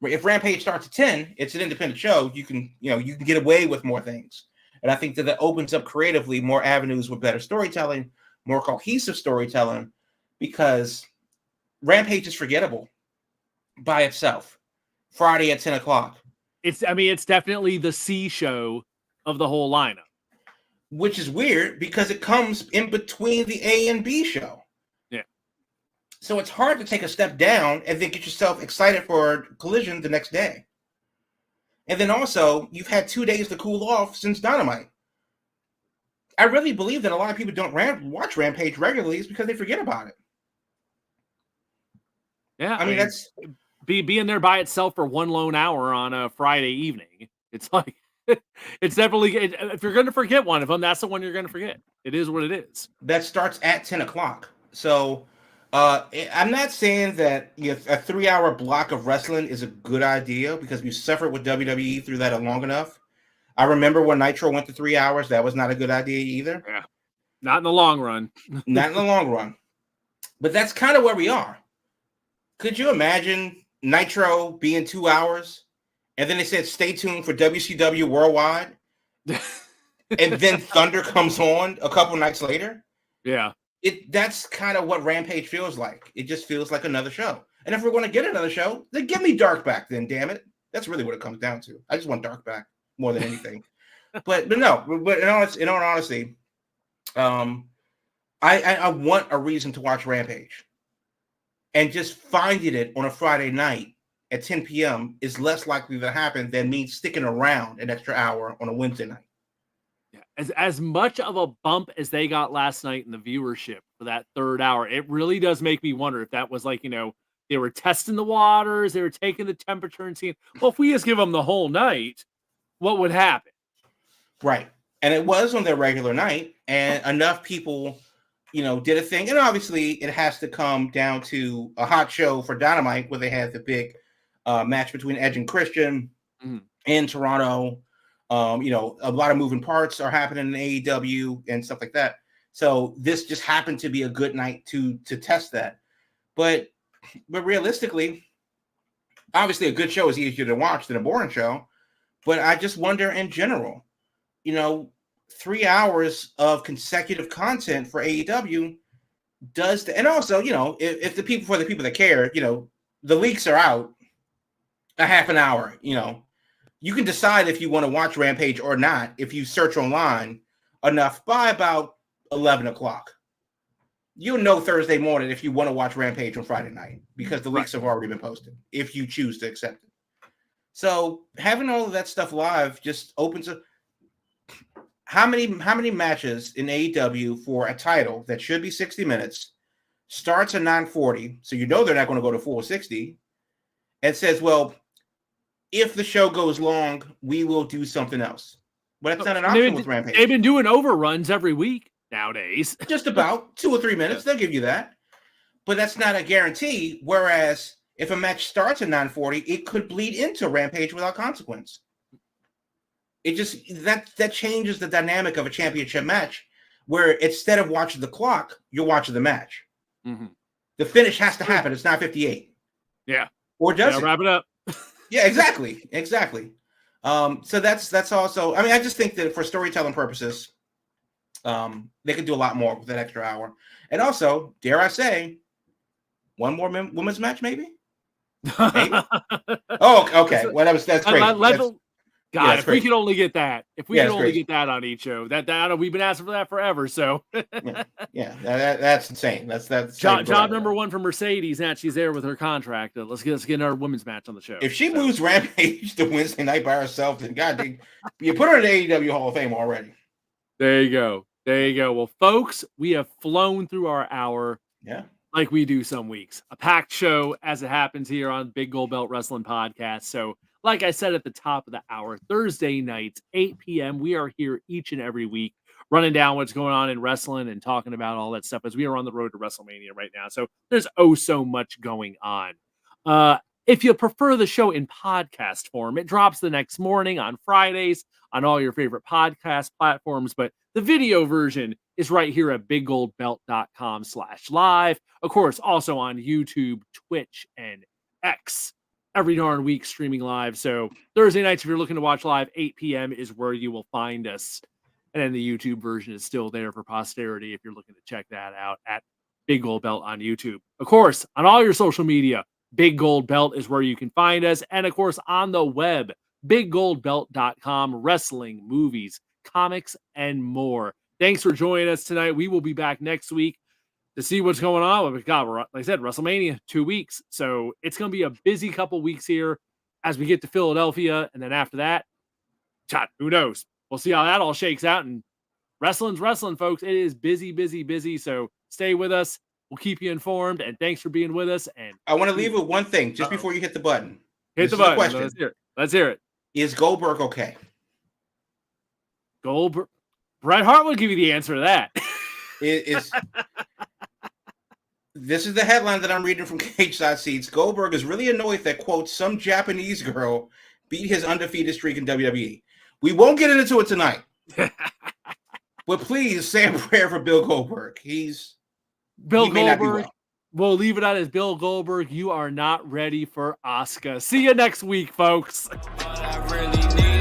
if Rampage starts at 10, it's an independent show. You can get away with more things. And I think that opens up creatively more avenues with better storytelling, more cohesive storytelling, because Rampage is forgettable by itself. Friday at 10 o'clock. It's definitely the C show of the whole lineup. Which is weird because it comes in between the A and B show. Yeah. So it's hard to take a step down and then get yourself excited for Collision the next day. And then also, you've had 2 days to cool off since Dynamite. I really believe that a lot of people don't watch Rampage regularly is because they forget about it. Yeah. I mean that's... being there by itself for one lone hour on a Friday evening. It's like, it's definitely, if you're going to forget one of them, that's the one you're going to forget. It is what it is. That starts at 10 o'clock. So I'm not saying that a 3-hour block of wrestling is a good idea because we suffered with WWE through that long enough. I remember when Nitro went to 3 hours. That was not a good idea either. Yeah. Not in the long run. Not in the long run. But that's kind of where we are. Could you imagine Nitro being 2 hours, and then they said stay tuned for WCW Worldwide, and then Thunder comes on a couple nights later? Yeah, that's kind of what Rampage feels like. It just feels like another show. And if we're going to get another show, then give me Dark back. Then damn it, that's really what it comes down to. I just want Dark back more than anything. but in all honesty, I want a reason to watch Rampage. And just finding it on a Friday night at 10 p.m. is less likely to happen than me sticking around an extra hour on a Wednesday night. Yeah. As much of a bump as they got last night in the viewership for that 3rd hour, it really does make me wonder if that was like, they were testing the waters, they were taking the temperature and seeing, well, if we just give them the whole night, what would happen? Right. And it was on their regular night, and enough people did a thing. And obviously it has to come down to a hot show for Dynamite where they had the big match between Edge and Christian in Toronto. A lot of moving parts are happening in AEW and stuff like that. So this just happened to be a good night to test that. But realistically, obviously a good show is easier to watch than a boring show. But I just wonder in general, 3 hours of consecutive content for AEW does, and also, if the people, for the people that care, the leaks are out a half an hour, you can decide if you want to watch Rampage or not if you search online enough by about 11 o'clock. You'll know Thursday morning if you want to watch Rampage on Friday night because the leaks have already been posted if you choose to accept it. So having all of that stuff live just opens up. How many matches in AEW for a title that should be 60 minutes starts at 9:40, so you know they're not going to go to 460, and says, well, if the show goes long, we will do something else. But that's not an option with Rampage. They've been doing overruns every week nowadays. Just about 2 or 3 minutes, they'll give you that. But that's not a guarantee. Whereas if a match starts at 9:40, it could bleed into Rampage without consequence. It just that changes the dynamic of a championship match, where instead of watching the clock, you're watching the match. Mm-hmm. The finish has to happen. It's 9:58. Yeah. Or does it? Wrap it up. Yeah, exactly. So that's also. I mean, I just think that for storytelling purposes, they could do a lot more with that extra hour. And also, dare I say, one more women's match, maybe? Maybe? Oh, okay. Well, that's great. God, if we could only get that. If we could only get that on each show. That we've been asking for that forever. So that's insane. That's job number one for Mercedes. Now she's there with her contract. Let's get another women's match on the show. If she moves Rampage to Wednesday night by herself, then God, you put her in the AEW Hall of Fame already. There you go. Well, folks, we have flown through our hour. Yeah. Like we do some weeks. A packed show as it happens here on Big Gold Belt Wrestling Podcast. So, like I said at the top of the hour, Thursday nights, 8 p.m., we are here each and every week running down what's going on in wrestling and talking about all that stuff as we are on the road to WrestleMania right now. So there's so much going on. If you prefer the show in podcast form, it drops the next morning on Fridays on all your favorite podcast platforms, but the video version is right here at biggoldbelt.com/live. Of course, also on YouTube, Twitch, and X every darn week streaming live. So Thursday nights, if you're looking to watch live, 8 p.m. is where you will find us. And then the YouTube version is still there for posterity if you're looking to check that out at Big Gold Belt on YouTube. Of course, on all your social media, Big Gold Belt is where you can find us. And of course, on the web, biggoldbelt.com, wrestling, movies, comics, and more. Thanks for joining us tonight. We will be back next week to see what's going on. God, like I said, WrestleMania, 2 weeks. So it's going to be a busy couple weeks here as we get to Philadelphia. And then after that, who knows? We'll see how that all shakes out. And wrestling's wrestling, folks. It is busy. So stay with us. We'll keep you informed. And thanks for being with us. And I want to leave with one thing just before you hit the button. Hit the button. Let's hear it. Is Goldberg okay? Goldberg. Bret Hart will give you the answer to that. This is the headline that I'm reading from Cage Side Seats. Goldberg is really annoyed that, quote, some Japanese girl beat his undefeated streak in WWE. We won't get into it tonight. But please say a prayer for Bill Goldberg. Bill Goldberg. We'll leave it out as Bill Goldberg. You are not ready for Asuka. See you next week, folks. All I really need